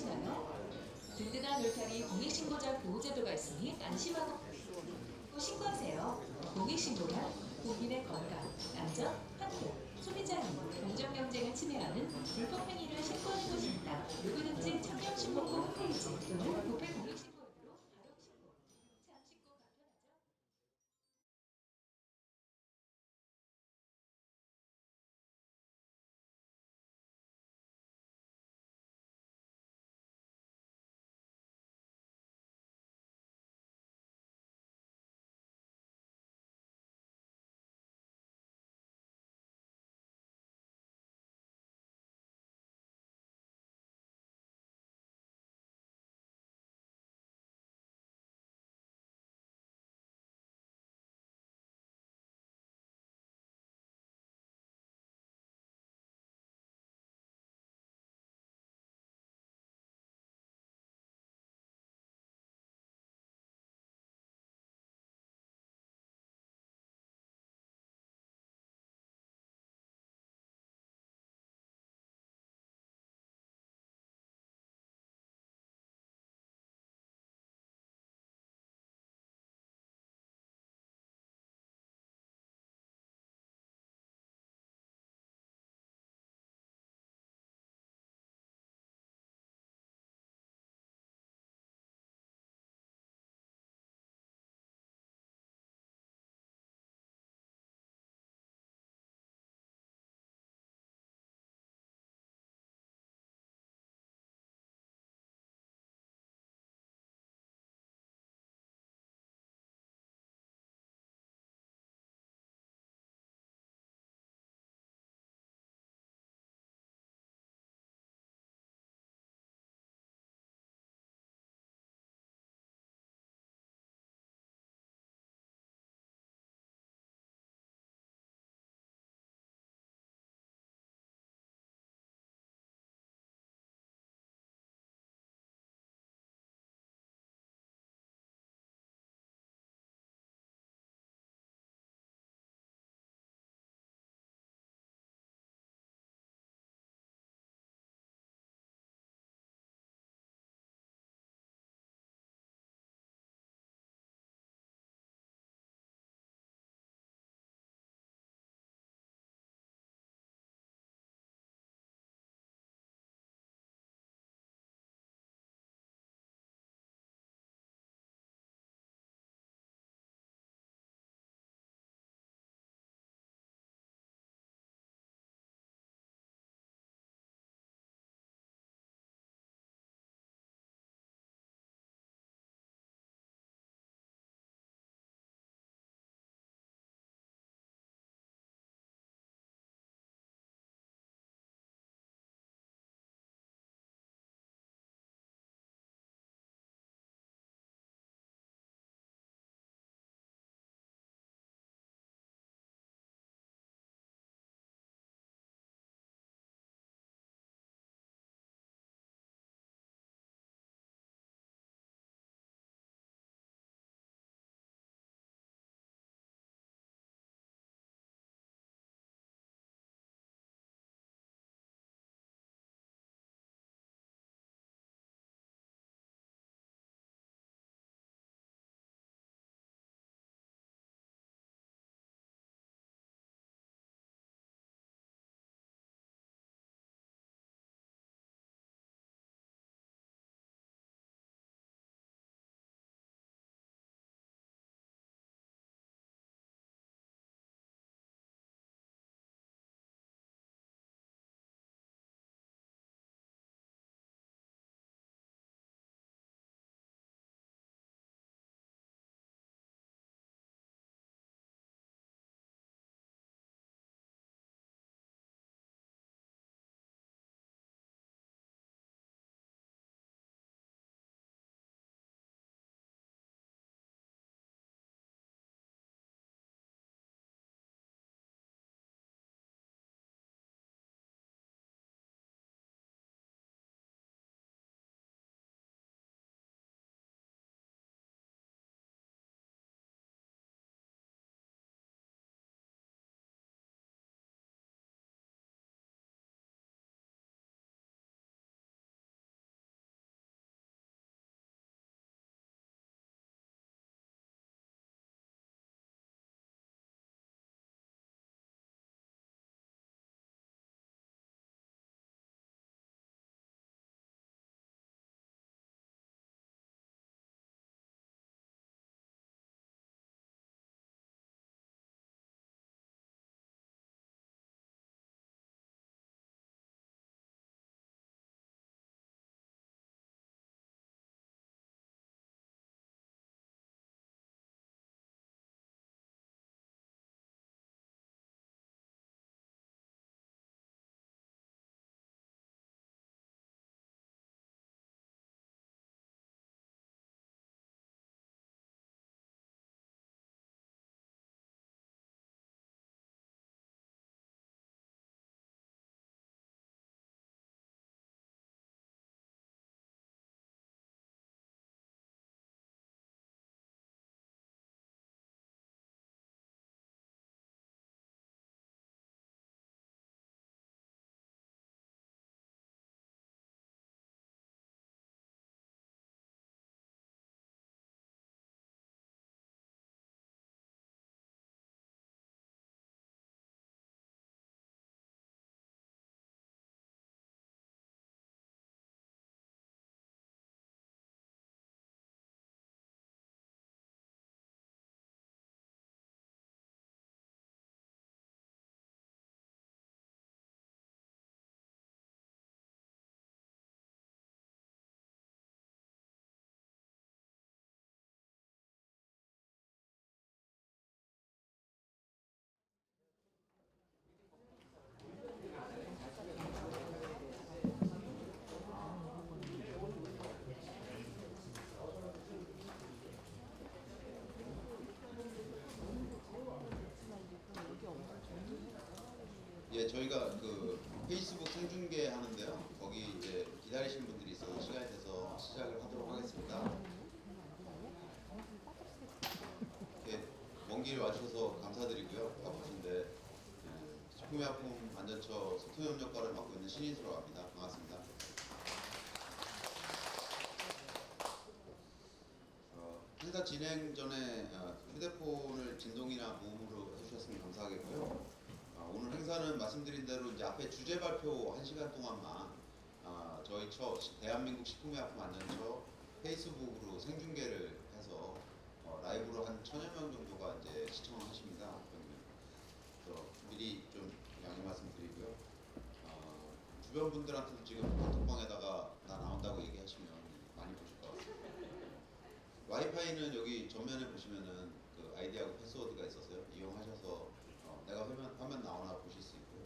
괜찮아요? 든든한 울타리 공익신고자 보호제도가 있으니 안심하고 신고하세요. 공익신고란 국민의 건강, 안전, 환경, 소비자 인 공정 경쟁을 침해하는 불법 행위를 신고하는 것입니다. 누구든지 청렴신고부 홈페이지 또는 국회 공익신고인으로 바로 신고. 참 쉽고 간편하죠? 예, 저희가 그 페이스북 생중계 하는데요. 거기 이제 기다리시는 분들이 있어서 시간이 돼서 시작을 하도록 하겠습니다. 이렇게 먼 길 와주셔서 감사드리고요. 바쁘신데 식품의약품 안전처 소통협력과를 맡고 있는 신인수라고 합니다. 반갑습니다. 행사 진행 전에 휴대폰을 진동이나 무음으로 해주셨으면 감사하겠고요. 오늘 행사는 말씀드린 대로 이제 앞에 주제 발표 1시간 동안만 저희 대한민국 식품의약품 안전처 페이스북으로 생중계를 해서 라이브로 한 1000여 명 정도가 이제 시청을 하십니다. 그래서 미리 좀 양해 말씀드리고요. 주변 분들한테도 지금 단톡방에다가 나 나온다고 얘기하시면 많이 보실 것 같습니다. 와이파이는 여기 전면에 보시면은 그 아이디하고 패스워드가 있어서요. 이용하셔서 내가 화면 나오나 보실 수 있고요.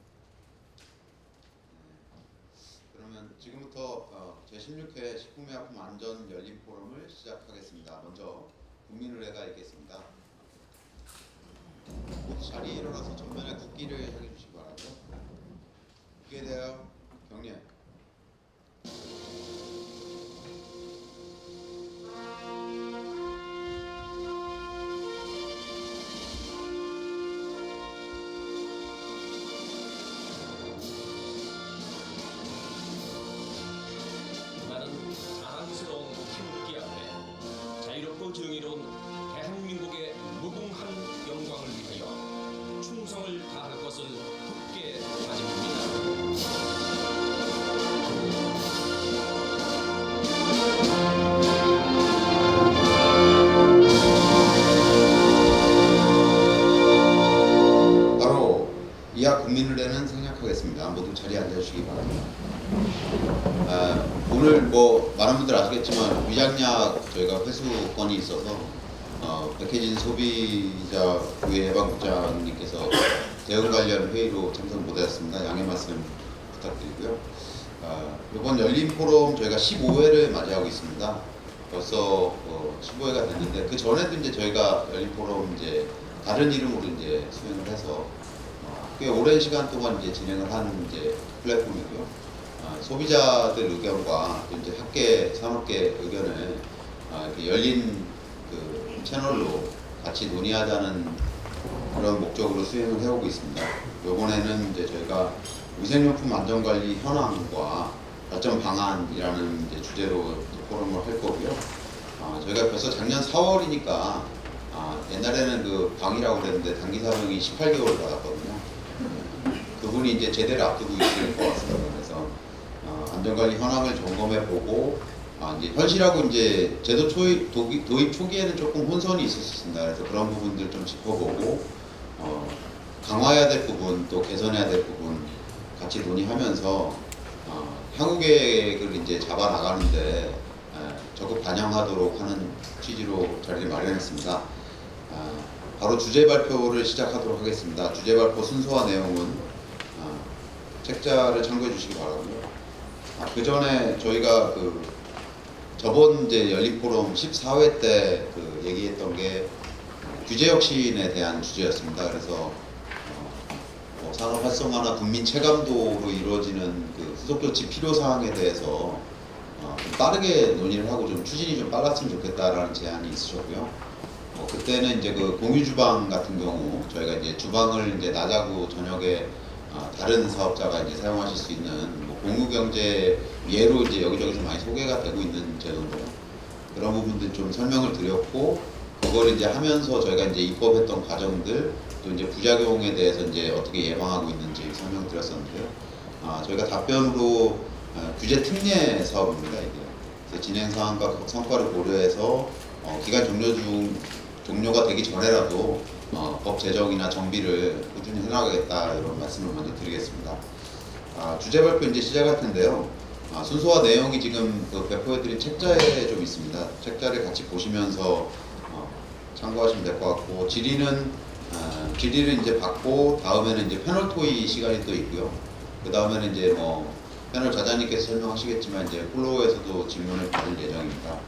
그러면 지금부터 제16회 식품의약품 안전 열린 포럼을 시작하겠습니다. 먼저 국민의례가 있겠습니다. 모두 자리에 일어나서 전면에 국기를 향해 주시기 바라고요. 국기에 대하여 경례. 나는 자랑스러운 태극기 앞에 자유롭고 정의로운 대한민국의 무궁한 영광을 위하여 충성을 다할 것을 굳게 다짐합니다. 바로 이하 국민의례는 생략하겠습니다. 모두 자리에 앉아주시기 바랍니다. 오늘 뭐 많은 분들 아시겠지만 위장약 저희가 회수건이 있어서 백혜진 소비자위회 예방국장님께서 대응 관련 회의로 참석 못하셨습니다. 양해 말씀 부탁드리고요. 이번 열린 포럼 저희가 15회를 맞이하고 있습니다. 벌써 15회가 됐는데 그 전에도 이제 저희가 열린 포럼 이제 다른 이름으로 이제 수행을 해서 꽤 오랜 시간 동안 이제 진행을 한 이제 플랫폼이고요. 소비자들 의견과 이제 학계, 산업계 의견을 이렇게 열린 그 채널로 같이 논의하자는 그런 목적으로 수행을 해오고 있습니다. 이번에는 이제 저희가 위생용품 안전관리 현황과 발전 방안이라는 이제 주제로 이제 포럼을 할 거고요. 저희가 벌써 작년 4월이니까 옛날에는 그 방이라고 그랬는데 단기 사명이 18개월을 받았거든요. 그분이 이제 제대를 앞두고 있을 것 같습니다. 그래서 안전관리 현황을 점검해보고 이제 현실하고 이제 제도 도입 초기에는 조금 혼선이 있을 수 있습니다. 그래서 그런 부분들 좀 짚어보고 강화해야 될 부분 또 개선해야 될 부분 같이 논의하면서 향후 계획을 이제 잡아 나가는데 적극 반영하도록 하는 취지로 자리를 마련했습니다. 바로 주제 발표를 시작하도록 하겠습니다. 주제 발표 순서와 내용은 책자를 참고해 주시기 바라고요. 그 전에 저희가 그 저번 이제 열린 포럼 14회 때 그 얘기했던 게 규제 혁신에 대한 주제였습니다. 그래서 산업 활성화나 국민 체감도로 이루어지는 그 후속 조치 필요 사항에 대해서 좀 빠르게 논의를 하고 좀 추진이 좀 빨랐으면 좋겠다라는 제안이 있으셨고요. 그때는 이제 그 공유 주방 같은 경우 저희가 이제 주방을 이제 낮하고 저녁에 다른 사업자가 이제 사용하실 수 있는 뭐 공유 경제 예로 이제 여기저기서 많이 소개가 되고 있는 제도인데요. 그런 부분들 좀 설명을 드렸고 그걸 이제 하면서 저희가 이제 입법했던 과정들 또 이제 부작용에 대해서 이제 어떻게 예방하고 있는지 설명드렸었는데요. 저희가 답변으로 규제 특례 사업입니다. 이게 그래서 진행 사항과 성과를 고려해서 기간 종료가 되기 전에라도 법 제정이나 정비를 꾸준히 해나가겠다 이런 말씀을 먼저 드리겠습니다. 주제 발표 이제 시작할 텐데요. 순서와 내용이 지금 그 배포해드린 책자에 좀 있습니다. 책자를 같이 보시면서 참고하시면 될 것 같고 질의를 이제 받고 다음에는 이제 패널 토의 시간이 또 있고요. 그 다음에는 이제 뭐 패널 자장님께서 설명하시겠지만 이제 플로어에서도 질문을 받을 예정입니다.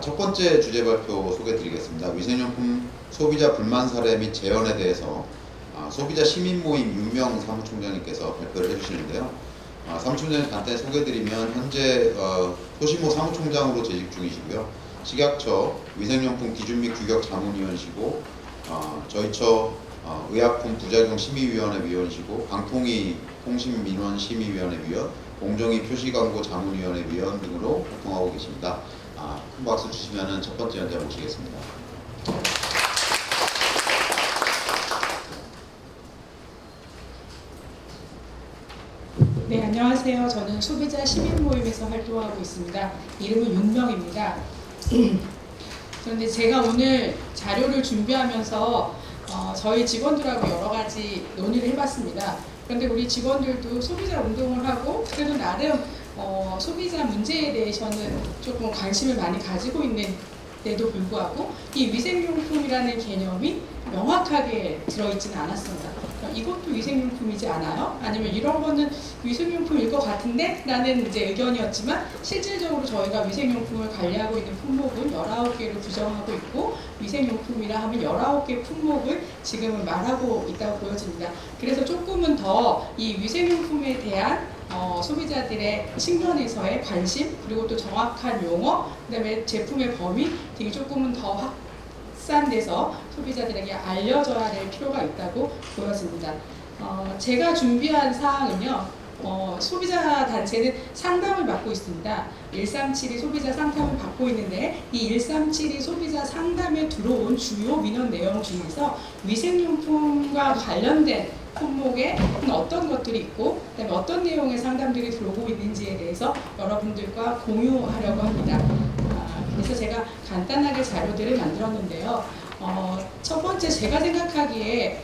첫 번째 주제 발표 소개드리겠습니다. 위생용품 소비자 불만 사례 및 재현에 대해서 소비자 시민 모임 윤명 사무총장님께서 발표를 해주시는데요. 사무총장님 간단히 소개해드리면 현재 소시모 사무총장으로 재직 중이시고요. 식약처 위생용품 기준 및 규격 자문위원이시고 저희처 의약품 부작용 심의위원회 위원이시고 방통위 통신민원 심의위원회 위원, 공정위 표시광고 자문위원회 위원 등으로 활동하고 계십니다. 큰 박수 주시면 첫 번째 연자 모시겠습니다. 네, 안녕하세요. 저는 소비자 시민 모임에서 활동하고 있습니다. 이름은 윤명입니다. 그런데 제가 오늘 자료를 준비하면서 저희 직원들하고 여러 가지 논의를 해봤습니다. 그런데 우리 직원들도 소비자 운동을 하고 그래도 나름 소비자 문제에 대해서는 조금 관심을 많이 가지고 있는데도 불구하고 이 위생용품이라는 개념이 명확하게 들어있지는 않았습니다. 이것도 위생용품이지 않아요? 아니면 이런 거는 위생용품일 것 같은데? 라는 이제 의견이었지만 실질적으로 저희가 위생용품을 관리하고 있는 품목은 19개를 규정하고 있고 위생용품이라 하면 19개 품목을 지금은 말하고 있다고 보여집니다. 그래서 조금은 더 이 위생용품에 대한 소비자들의 측면에서의 관심 그리고 또 정확한 용어 그다음에 제품의 범위 등이 조금은 더 확산돼서 소비자들에게 알려져야 될 필요가 있다고 보여집니다. 제가 준비한 사항은요. 소비자 단체는 상담을 받고 있습니다. 1372 소비자 상담을 받고 있는데 이 1372 소비자 상담에 들어온 주요 민원 내용 중에서 위생용품과 관련된 품목에 어떤 것들이 있고 그다음에 어떤 내용의 상담들이 들어오고 있는지에 대해서 여러분들과 공유하려고 합니다. 그래서 제가 간단하게 자료들을 만들었는데요. 첫 번째 제가 생각하기에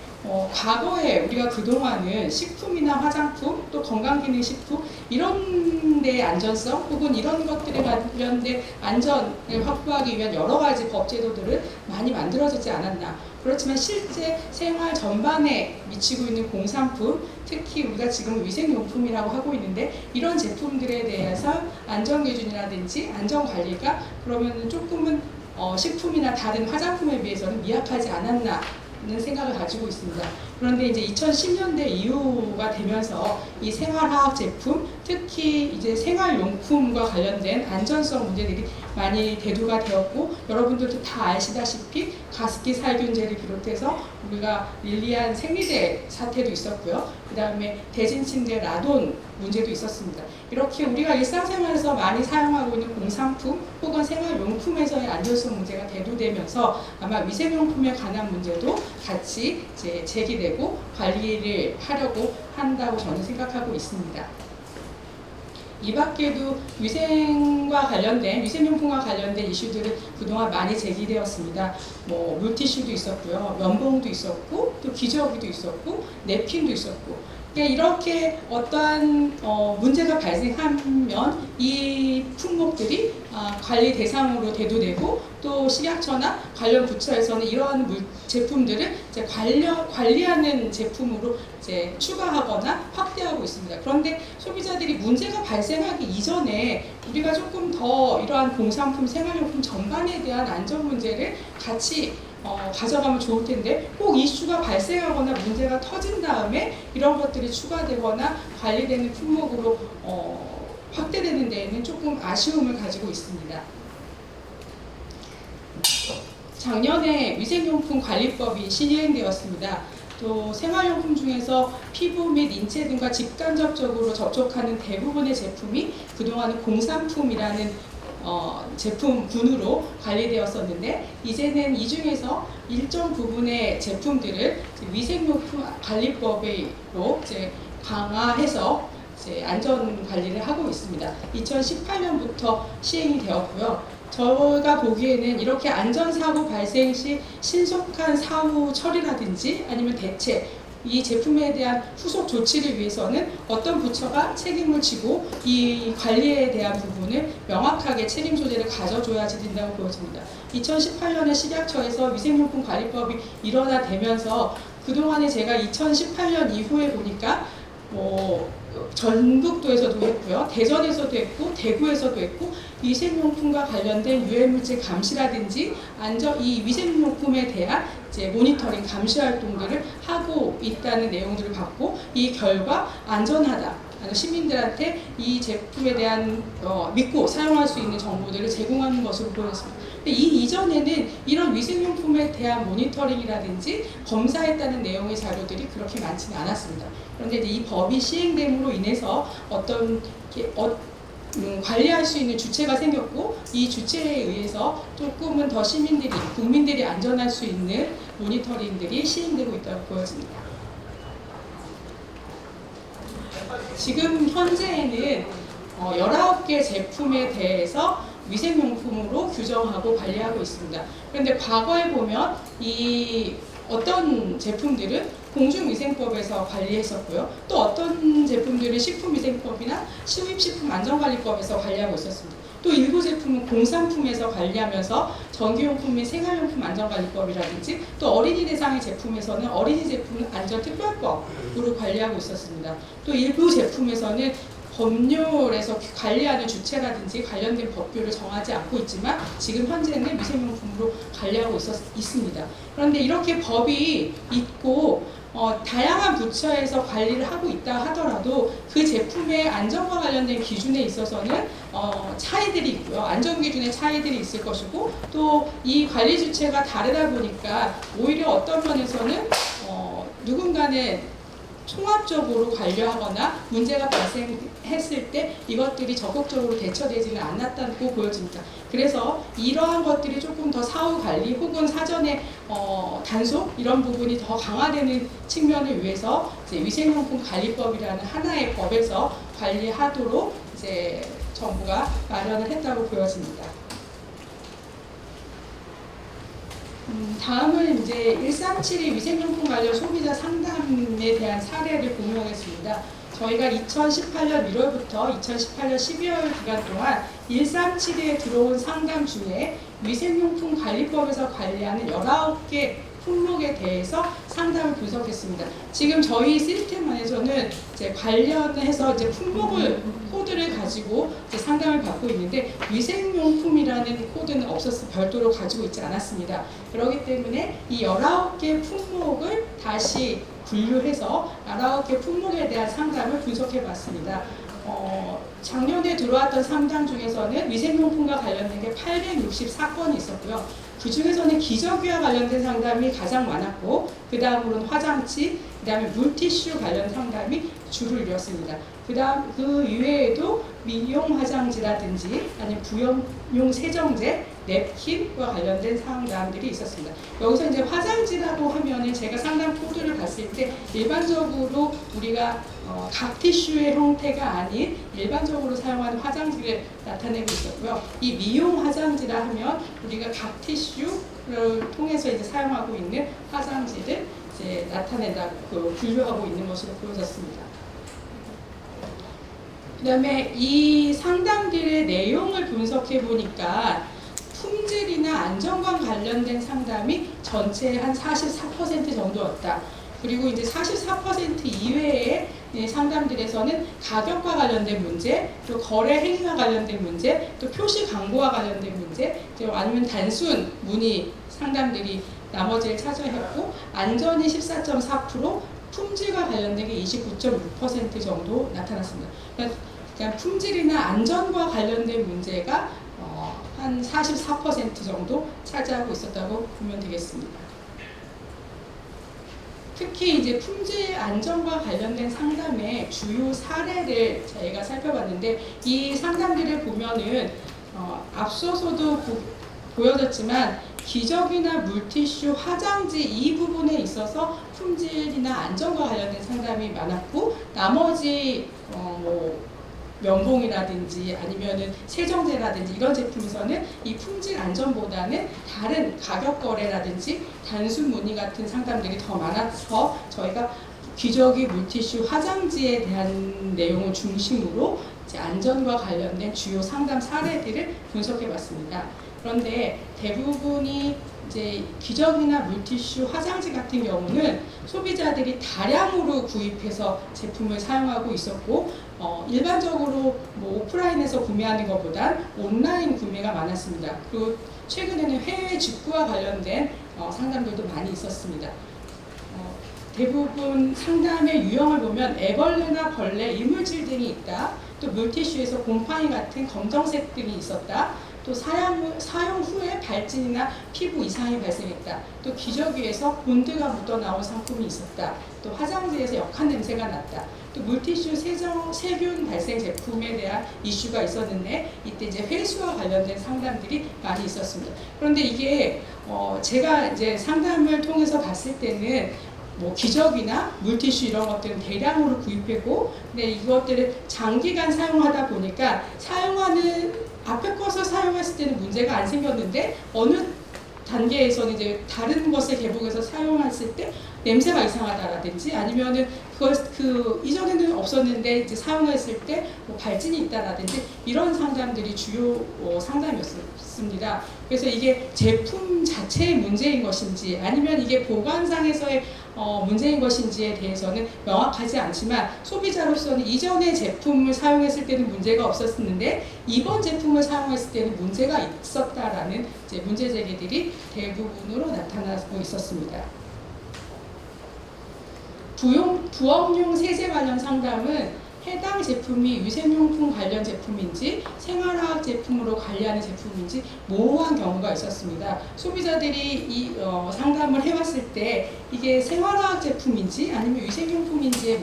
과거에 우리가 그동안은 식품이나 화장품 또 건강기능식품 이런 데의 안전성 혹은 이런 것들에 관련된 안전을 확보하기 위한 여러 가지 법제도들을 많이 만들어지지 않았나. 그렇지만 실제 생활 전반에 미치고 있는 공산품, 특히 우리가 지금 위생용품이라고 하고 있는데 이런 제품들에 대해서 안전기준이라든지 안전관리가 그러면 조금은 식품이나 다른 화장품에 비해서는 미약하지 않았나 는 생각을 가지고 있습니다. 그런데 이제 2010년대 이후가 되면서 이 생활화학 제품, 특히 이제 생활용품과 관련된 안전성 문제들이 많이 대두가 되었고 여러분들도 다 아시다시피 가습기 살균제를 비롯해서 우리가 릴리안 생리대 사태도 있었고요. 그 다음에 대진침대 라돈 문제도 있었습니다. 이렇게 우리가 일상생활에서 많이 사용하고 있는 공산품 혹은 생활용품에서의 안전성 문제가 대두되면서 아마 위생용품에 관한 문제도 같이 이제 제기되고 관리를 하려고 한다고 저는 생각하고 있습니다. 이 밖에도 위생용품과 관련된 이슈들은 그동안 많이 제기되었습니다. 뭐 물티슈도 있었고요, 면봉도 있었고, 또 기저귀도 있었고, 냅킨도 있었고. 그러니까 이렇게 어떠한 문제가 발생하면 이 품목들이 관리 대상으로 대두되고 또 식약처나 관련 부처에서는 이러한 제품들을 이제 관리하는 제품으로 이제 추가하거나 확대하고 있습니다. 그런데 소비자들이 문제가 발생하기 이전에 우리가 조금 더 이러한 공산품, 생활용품 전반에 대한 안전 문제를 같이 가져가면 좋을 텐데 꼭 이슈가 발생하거나 문제가 터진 다음에 이런 것들이 추가되거나 관리되는 품목으로 확대되는 데에는 조금 아쉬움을 가지고 있습니다. 작년에 위생용품 관리법이 시행되었습니다. 또 생활용품 중에서 피부 및 인체 등과 직간접적으로 접촉하는 대부분의 제품이 그동안은 공산품이라는 제품군으로 관리되었었는데 이제는 이 중에서 일정 부분의 제품들을 위생용품 관리법으로 이제 강화해서 이제 안전 관리를 하고 있습니다. 2018년부터 시행이 되었고요. 저가 보기에는 이렇게 안전사고 발생 시 신속한 사후 처리라든지 아니면 대책 이 제품에 대한 후속 조치를 위해서는 어떤 부처가 책임을 지고 이 관리에 대한 부분을 명확하게 책임 소재를 가져줘야지 된다고 보여집니다. 2018년에 식약처에서 위생용품 관리법이 일어나되면서 그동안에 제가 2018년 이후에 보니까 전북도에서도 했고요, 대전에서도 했고, 대구에서도 했고, 위생용품과 관련된 유해물질 감시라든지 이 위생용품에 대한 이제 모니터링 감시 활동들을 하고 있다는 내용들을 봤고, 이 결과 안전하다, 시민들한테 이 제품에 대한 믿고 사용할 수 있는 정보들을 제공하는 것으로 보였습니다. 근데 이 이전에는 이런 위생용품에 대한 모니터링이라든지 검사했다는 내용의 자료들이 그렇게 많지는 않았습니다. 그런데 이제 이 법이 시행됨으로 인해서 관리할 수 있는 주체가 생겼고, 이 주체에 의해서 조금은 더 국민들이 안전할 수 있는 모니터링들이 시행되고 있다고 보여집니다. 지금 현재에는 19개 제품에 대해서 위생용품으로 규정하고 관리하고 있습니다. 그런데 과거에 보면 어떤 제품들은 공중위생법에서 관리했었고요. 또 어떤 제품들은 식품위생법이나 식품안전관리법에서 관리하고 있었습니다. 또 일부 제품은 공산품에서 관리하면서 전기용품 및 생활용품 안전관리법이라든지, 또 어린이 대상의 제품에서는 어린이 제품 안전특별법으로 관리하고 있었습니다. 또 일부 제품에서는 법률에서 관리하는 주체라든지 관련된 법규를 정하지 않고 있지만 지금 현재는 위생용품으로 관리하고 있습니다. 그런데 이렇게 법이 있고 다양한 부처에서 관리를 하고 있다 하더라도 그 제품의 안전과 관련된 기준에 있어서는 차이들이 있고요. 안전기준의 차이들이 있을 것이고, 또 이 관리 주체가 다르다 보니까 오히려 어떤 면에서는 누군가는 통합적으로 관리하거나 문제가 발생했을 때 이것들이 적극적으로 대처되지는 않았다고 보여집니다. 그래서 이러한 것들이 조금 더 사후 관리 혹은 사전에 단속 이런 부분이 더 강화되는 측면을 위해서 이제 위생용품 관리법이라는 하나의 법에서 관리하도록 이제 정부가 마련을 했다고 보여집니다. 다음은 이제 137의 위생용품 관련 소비자 상담에 대한 사례를 공유하겠습니다. 저희가 2018년 1월부터 2018년 12월 기간 동안 137에 들어온 상담 중에 위생용품 관리법에서 관리하는 19개 품목에 대해서 상담을 분석했습니다. 지금 저희 시스템 안에서는 이제 관련해서 이제 품목을 코드를 가지고 이제 상담을 받고 있는데 위생용품이라는 코드는 별도로 가지고 있지 않았습니다. 그렇기 때문에 이 19개 품목을 다시 분류해서 19개 품목에 대한 상담을 분석해 봤습니다. 작년에 들어왔던 상담 중에서는 위생용품과 관련된 게 864건이 있었고요. 그 중에서는 기저귀와 관련된 상담이 가장 많았고, 그 다음으로는 화장지, 그 다음에 물티슈 관련 상담이 주를 이뤘습니다. 그 이외에도 미용 화장지라든지 아니면 부염용 세정제, 냅킨과 관련된 상담들이 있었습니다. 여기서 이제 화장지라고 하면은 제가 상담 코드를 봤을 때 일반적으로 우리가 각 티슈의 형태가 아닌 일반적으로 사용하는 화장지를 나타내고 있었고요. 이 미용 화장지라 하면 우리가 각 티슈를 통해서 이제 사용하고 있는 화장지를 이제 분류하고 있는 것으로 보여졌습니다. 그 다음에 이 상담들의 내용을 분석해 보니까 품질이나 안전과 관련된 상담이 전체의 한 44% 정도였다. 그리고 이제 44% 이외의 상담들에서는 가격과 관련된 문제, 또 거래 행위와 관련된 문제, 또 표시 광고와 관련된 문제, 아니면 단순 문의 상담들이 나머지를 차지했고, 안전이 14.4%, 품질과 관련된 게 29.6% 정도 나타났습니다. 그러니까 품질이나 안전과 관련된 문제가 한 44% 정도 차지하고 있었다고 보면 되겠습니다. 특히 이제 품질 안전과 관련된 상담의 주요 사례를 저희가 살펴봤는데, 이 상담들을 보면은 앞서서도 보여졌지만 기저귀나 물티슈, 화장지 이 부분에 있어서 품질이나 안전과 관련된 상담이 많았고, 나머지 면봉이라든지 아니면은 세정제라든지 이런 제품에서는 이 품질 안전보다는 다른 가격 거래라든지 단순 문의 같은 상담들이 더 많아서 저희가 기저귀, 물티슈, 화장지에 대한 내용을 중심으로 이제 안전과 관련된 주요 상담 사례들을 분석해봤습니다. 그런데 대부분이 이제 기저귀나 물티슈, 화장지 같은 경우는 소비자들이 다량으로 구입해서 제품을 사용하고 있었고 일반적으로 뭐 오프라인에서 구매하는 것보다 온라인 구매가 많았습니다. 그리고 최근에는 해외 직구와 관련된 상담들도 많이 있었습니다. 대부분 상담의 유형을 보면 애벌레나 벌레, 이물질 등이 있다. 또 물티슈에서 곰팡이 같은 검정색 등이 있었다. 또 사용 후에 발진이나 피부 이상이 발생했다. 또 기저귀에서 본드가 묻어나온 상품이 있었다. 또 화장지에서 역한 냄새가 났다. 또 물티슈 세균 발생 제품에 대한 이슈가 있었는데 이때 이제 회수와 관련된 상담들이 많이 있었습니다. 그런데 이게 제가 이제 상담을 통해서 봤을 때는 뭐 기저귀나 물티슈 이런 것들은 대량으로 구입했고, 근데 이것들을 장기간 사용하다 보니까 앞에 것을 사용했을 때는 문제가 안 생겼는데 어느 단계에서는 이제 다른 것을 개봉해서 사용했을 때 냄새가 이상하다라든지 아니면은 이전에는 없었는데 이제 사용했을 때 뭐 발진이 있다라든지 이런 상담들이 주요 상담이었습니다. 그래서 이게 제품 자체의 문제인 것인지 아니면 이게 보관상에서의 문제인 것인지에 대해서는 명확하지 않지만 소비자로서는 이전의 제품을 사용했을 때는 문제가 없었는데 이번 제품을 사용했을 때는 문제가 있었다라는 이제 문제 제기들이 대부분으로 나타나고 있었습니다. 부업용 세제 관련 상담은 해당 제품이 위생용품 관련 제품인지 생활화학 제품으로 관리하는 제품인지 모호한 경우가 있었습니다. 소비자들이 이 상담을 해왔을 때 이게 생활화학 제품인지 아니면 위생용품인지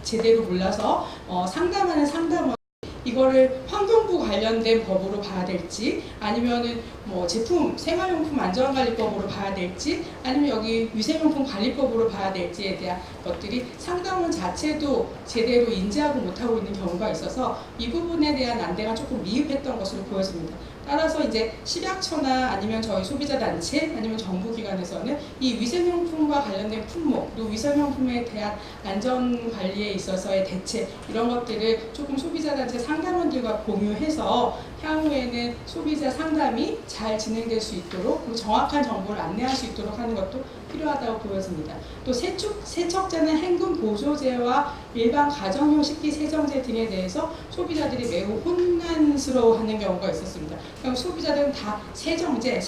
제대로 몰라서 상담하는 상담원 이거를 환경부 관련된 법으로 봐야 될지 아니면은 뭐 제품 생활용품 안전관리법으로 봐야 될지 아니면 여기 위생용품 관리법으로 봐야 될지에 대한 것들이 상담원 자체도 제대로 인지하고 못하고 있는 경우가 있어서 이 부분에 대한 안대가 조금 미흡했던 것으로 보여집니다. 따라서 이제 식약처나 아니면 저희 소비자단체 아니면 정부기관에서는 이 위생용품과 관련된 품목 그리고 위생용품에 대한 안전관리에 있어서의 대책 이런 것들을 조금 소비자단체 상담원들과 공유해서 향후에는 소비자 상담이 잘 진행될 수 있도록 그리고 정확한 정보를 안내할 수 있도록 하는 것도 필요하다고 보여집니다. 또 세척제나 행군 보조제와 일반 가정용 식기 세정제 등에 대해서 소비자들이 매우 혼란스러워하는 경우가 있었습니다. 그럼 소비자들은 다 세정제,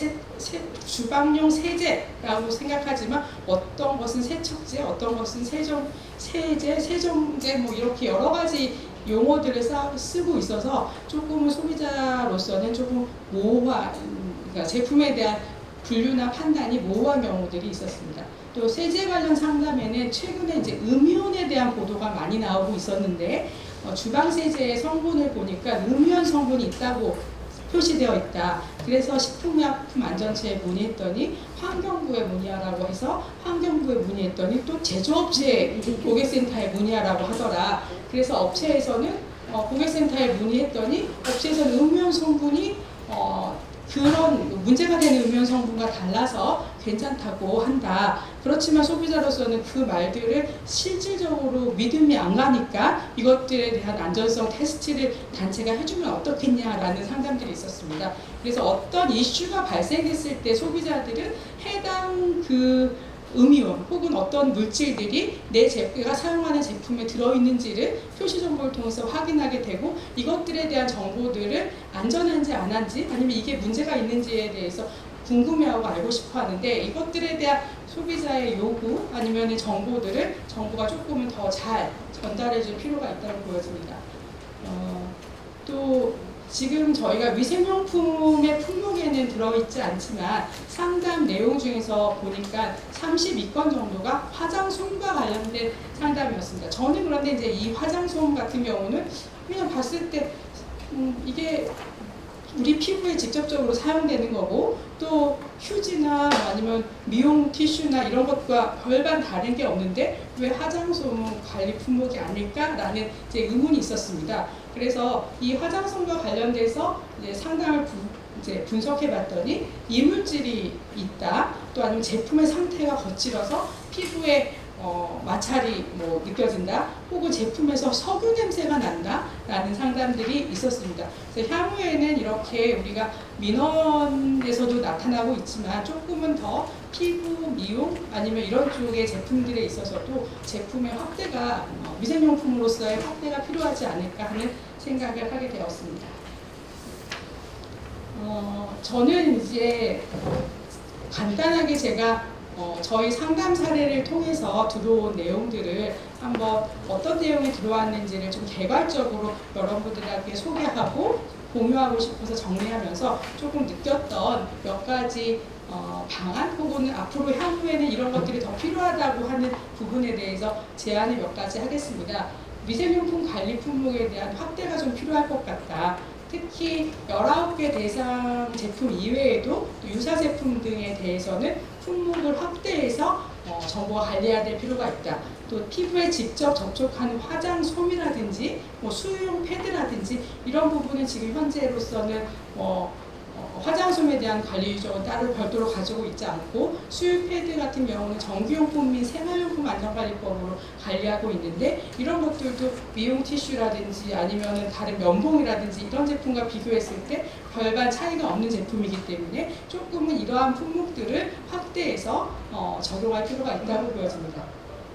주방용 세제라고 생각하지만 어떤 것은 세척제, 어떤 것은 세제, 세정제 뭐 이렇게 여러 가지 용어들을 쓰고 있어서 조금은 소비자로서는 조금 그러니까 제품에 대한 분류나 판단이 모호한 경우들이 있었습니다. 또 세제 관련 상담에는 최근에 이제 음이온에 대한 보도가 많이 나오고 있었는데 주방 세제의 성분을 보니까 음이온 성분이 있다고 표시되어 있다. 그래서 식품의약품안전처에 문의했더니 환경부에 문의하라고 해서 환경부에 문의했더니 또 제조업체 고객센터에 문의하라고 하더라. 그래서 업체에서는 고객센터에 문의했더니 업체에서는 음이온 성분이 그런 문제가 되는 음이온 성분과 달라서 괜찮다고 한다. 그렇지만 소비자로서는 그 말들을 실질적으로 믿음이 안 가니까 이것들에 대한 안전성 테스트를 단체가 해주면 어떻겠냐라는 상담들이 있었습니다. 그래서 어떤 이슈가 발생했을 때 소비자들은 해당 음이온 혹은 어떤 물질들이 내가 사용하는 제품에 들어있는지를 표시 정보를 통해서 확인하게 되고 이것들에 대한 정보들을 안전한지 안 한지 아니면 이게 문제가 있는지에 대해서 궁금해하고 알고 싶어 하는데 이것들에 대한 소비자의 요구 아니면 정보들을 정부가 조금은 더 잘 전달해 줄 필요가 있다고 보여집니다. 또 지금 저희가 위생용품의 품목에는 들어있지 않지만 상담 내용 중에서 보니까 32건 정도가 화장솜과 관련된 상담이었습니다. 저는 그런데 이제 이 화장솜 같은 경우는 그냥 봤을 때 이게 우리 피부에 직접적으로 사용되는 거고 또 휴지나 아니면 미용 티슈나 이런 것과 별반 다른 게 없는데 왜 화장솜은 관리 품목이 아닐까라는 이제 의문이 있었습니다. 그래서 이 화장솜과 관련돼서 이제 상담을 분석해봤더니 이물질이 있다. 또 아니면 제품의 상태가 거칠어서 피부에 마찰이 뭐 느껴진다, 혹은 제품에서 석유 냄새가 난다라는 상담들이 있었습니다. 그래서 향후에는 이렇게 우리가 민원에서도 나타나고 있지만 조금은 더 피부, 미용 아니면 이런 쪽의 제품들에 있어서도 제품의 확대가 위생용품으로서의 확대가 필요하지 않을까 하는 생각을 하게 되었습니다. 저는 이제 간단하게 제가 저희 상담 사례를 통해서 들어온 내용들을 한번 어떤 내용이 들어왔는지를 좀 개괄적으로 여러분들에게 소개하고 공유하고 싶어서 정리하면서 조금 느꼈던 몇 가지 방안 혹은 앞으로 향후에는 이런 것들이 더 필요하다고 하는 부분에 대해서 제안을 몇 가지 하겠습니다. 위생용품 관리 품목에 대한 확대가 좀 필요할 것 같다. 특히 19개 대상 제품 이외에도 유사 제품 등에 대해서는 품목을 확대해서 정보가 관리해야 될 필요가 있다. 또 피부에 직접 접촉하는 화장솜이라든지 수유용 패드라든지 이런 부분은 지금 현재로서는 화장솜에 대한 관리 규정은 따로 별도로 가지고 있지 않고 수유 패드 같은 경우는 전기용품 및 생활용품 안전관리법으로 관리하고 있는데 이런 것들도 미용 티슈라든지 아니면 다른 면봉이라든지 이런 제품과 비교했을 때 별반 차이가 없는 제품이기 때문에 조금은 이러한 품목들을 확대해서 적용할 필요가 있다고 보여집니다.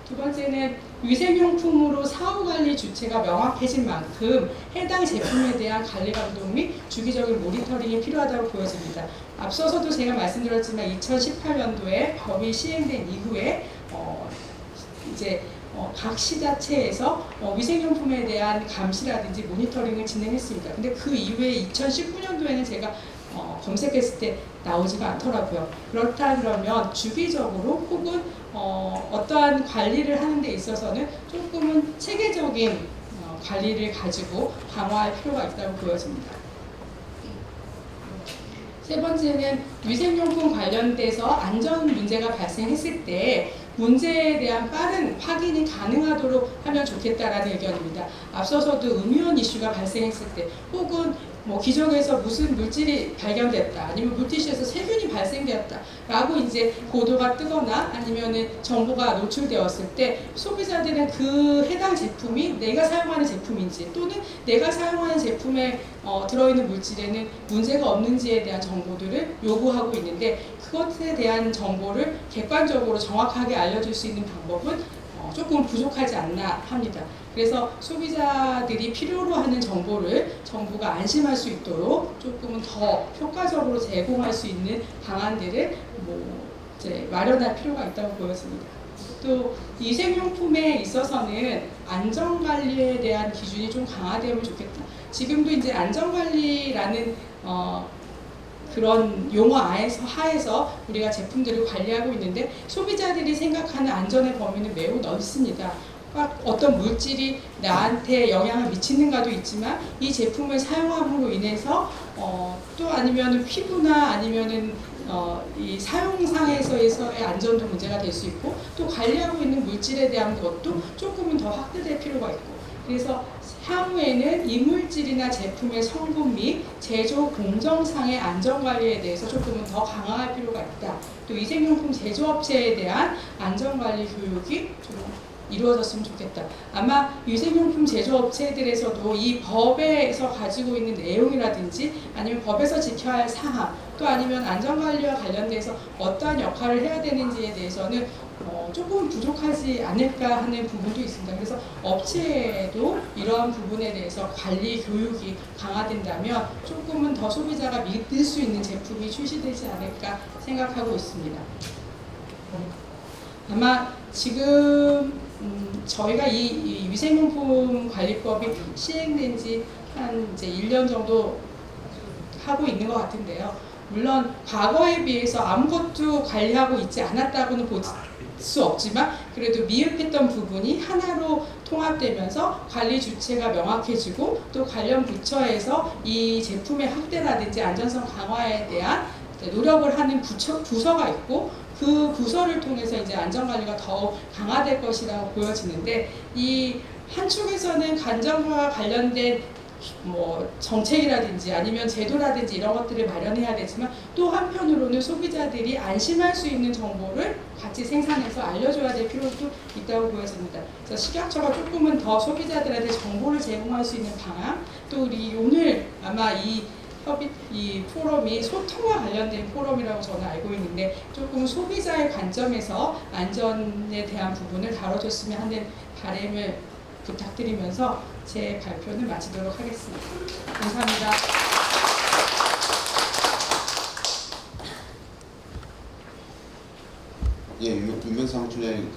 두 번째는 위생용품으로 사후관리 주체가 명확해진 만큼 해당 제품에 대한 관리 감독 및 주기적인 모니터링이 필요하다고 보여집니다. 앞서서도 제가 말씀드렸지만 2018년도에 법이 시행된 이후에 이제 각 시자체에서 위생용품에 대한 감시라든지 모니터링을 진행했습니다. 근데 그 이후에 2019년도에는 제가 검색했을 때 나오지가 않더라고요. 그렇다 그러면 주기적으로 혹은 어떠한 관리를 하는 데 있어서는 조금은 체계적인 관리를 가지고 강화할 필요가 있다고 보여집니다. 세 번째는 위생용품 관련돼서 안전 문제가 발생했을 때 문제에 대한 빠른 확인이 가능하도록 하면 좋겠다라는 의견입니다. 앞서서도 음이온 이슈가 발생했을 때 혹은 기존에서 무슨 물질이 발견됐다 아니면 물티슈에서 세균이 발생되었다 라고 이제 보도가 뜨거나 아니면은 정보가 노출되었을 때 소비자들은 그 해당 제품이 내가 사용하는 제품인지 또는 내가 사용하는 제품에 들어있는 물질에는 문제가 없는지에 대한 정보들을 요구하고 있는데 그것에 대한 정보를 객관적으로 정확하게 알려줄 수 있는 방법은 조금 부족하지 않나 합니다. 그래서 소비자들이 필요로 하는 정보를 정부가 안심할 수 있도록 조금은 더 효과적으로 제공할 수 있는 방안들을 이제 마련할 필요가 있다고 보여집니다. 또 위생용품에 있어서는 안전관리에 대한 기준이 좀 강화되면 좋겠다. 지금도 이제 안전관리라는 그런 용어 하에서 우리가 제품들을 관리하고 있는데 소비자들이 생각하는 안전의 범위는 매우 넓습니다. 어떤 물질이 나한테 영향을 미치는가도 있지만 이 제품을 사용함으로 인해서 또 아니면은 피부나 아니면은 이 사용상에서의 안전도 문제가 될 수 있고 또 관리하고 있는 물질에 대한 것도 조금은 더 확대될 필요가 있고 그래서 향후에는 이물질이나 제품의 성분 및 제조 공정상의 안전관리에 대해서 조금은 더 강화할 필요가 있다. 또 위생용품 제조업체에 대한 안전관리 교육이 좀 이루어졌으면 좋겠다. 아마 위생용품 제조업체들에서도 이 법에서 가지고 있는 내용이라든지 아니면 법에서 지켜야 할 사항 또 아니면 안전관리와 관련돼서 어떠한 역할을 해야 되는지에 대해서는 조금 부족하지 않을까 하는 부분도 있습니다. 그래서 업체에도 이러한 부분에 대해서 관리 교육이 강화된다면 조금은 더 소비자가 믿을 수 있는 제품이 출시되지 않을까 생각하고 있습니다. 아마 지금 저희가 이 위생용품 관리법이 시행된 지 한 이제 1년 정도 하고 있는 것 같은데요. 물론 과거에 비해서 아무것도 관리하고 있지 않았다고는 볼 수 없지만 그래도 미흡했던 부분이 하나로 통합되면서 관리 주체가 명확해지고 또 관련 부처에서 이 제품의 확대라든지 안전성 강화에 대한 노력을 하는 부서가 있고 그 부서를 통해서 이제 안전관리가 더욱 강화될 것이라고 보여지는데 이 한쪽에서는 안전과 관련된 뭐 정책이라든지 아니면 제도라든지 이런 것들을 마련해야 되지만 또 한편으로는 소비자들이 안심할 수 있는 정보를 같이 생산해서 알려줘야 될 필요도 있다고 보여집니다. 그래서 식약처가 조금은 더 소비자들한테 정보를 제공할 수 있는 방안, 또 우리 오늘 아마 이 포럼이 소통과 관련된 포럼이라고 저는 알고 있는데 조금 소비자의 관점에서 안전에 대한 부분을 다뤄줬으면 하는 바람을 부탁드리면서 제 발표는 마치도록 하겠습니다. 감사합니다. 예, 윤명상 총장님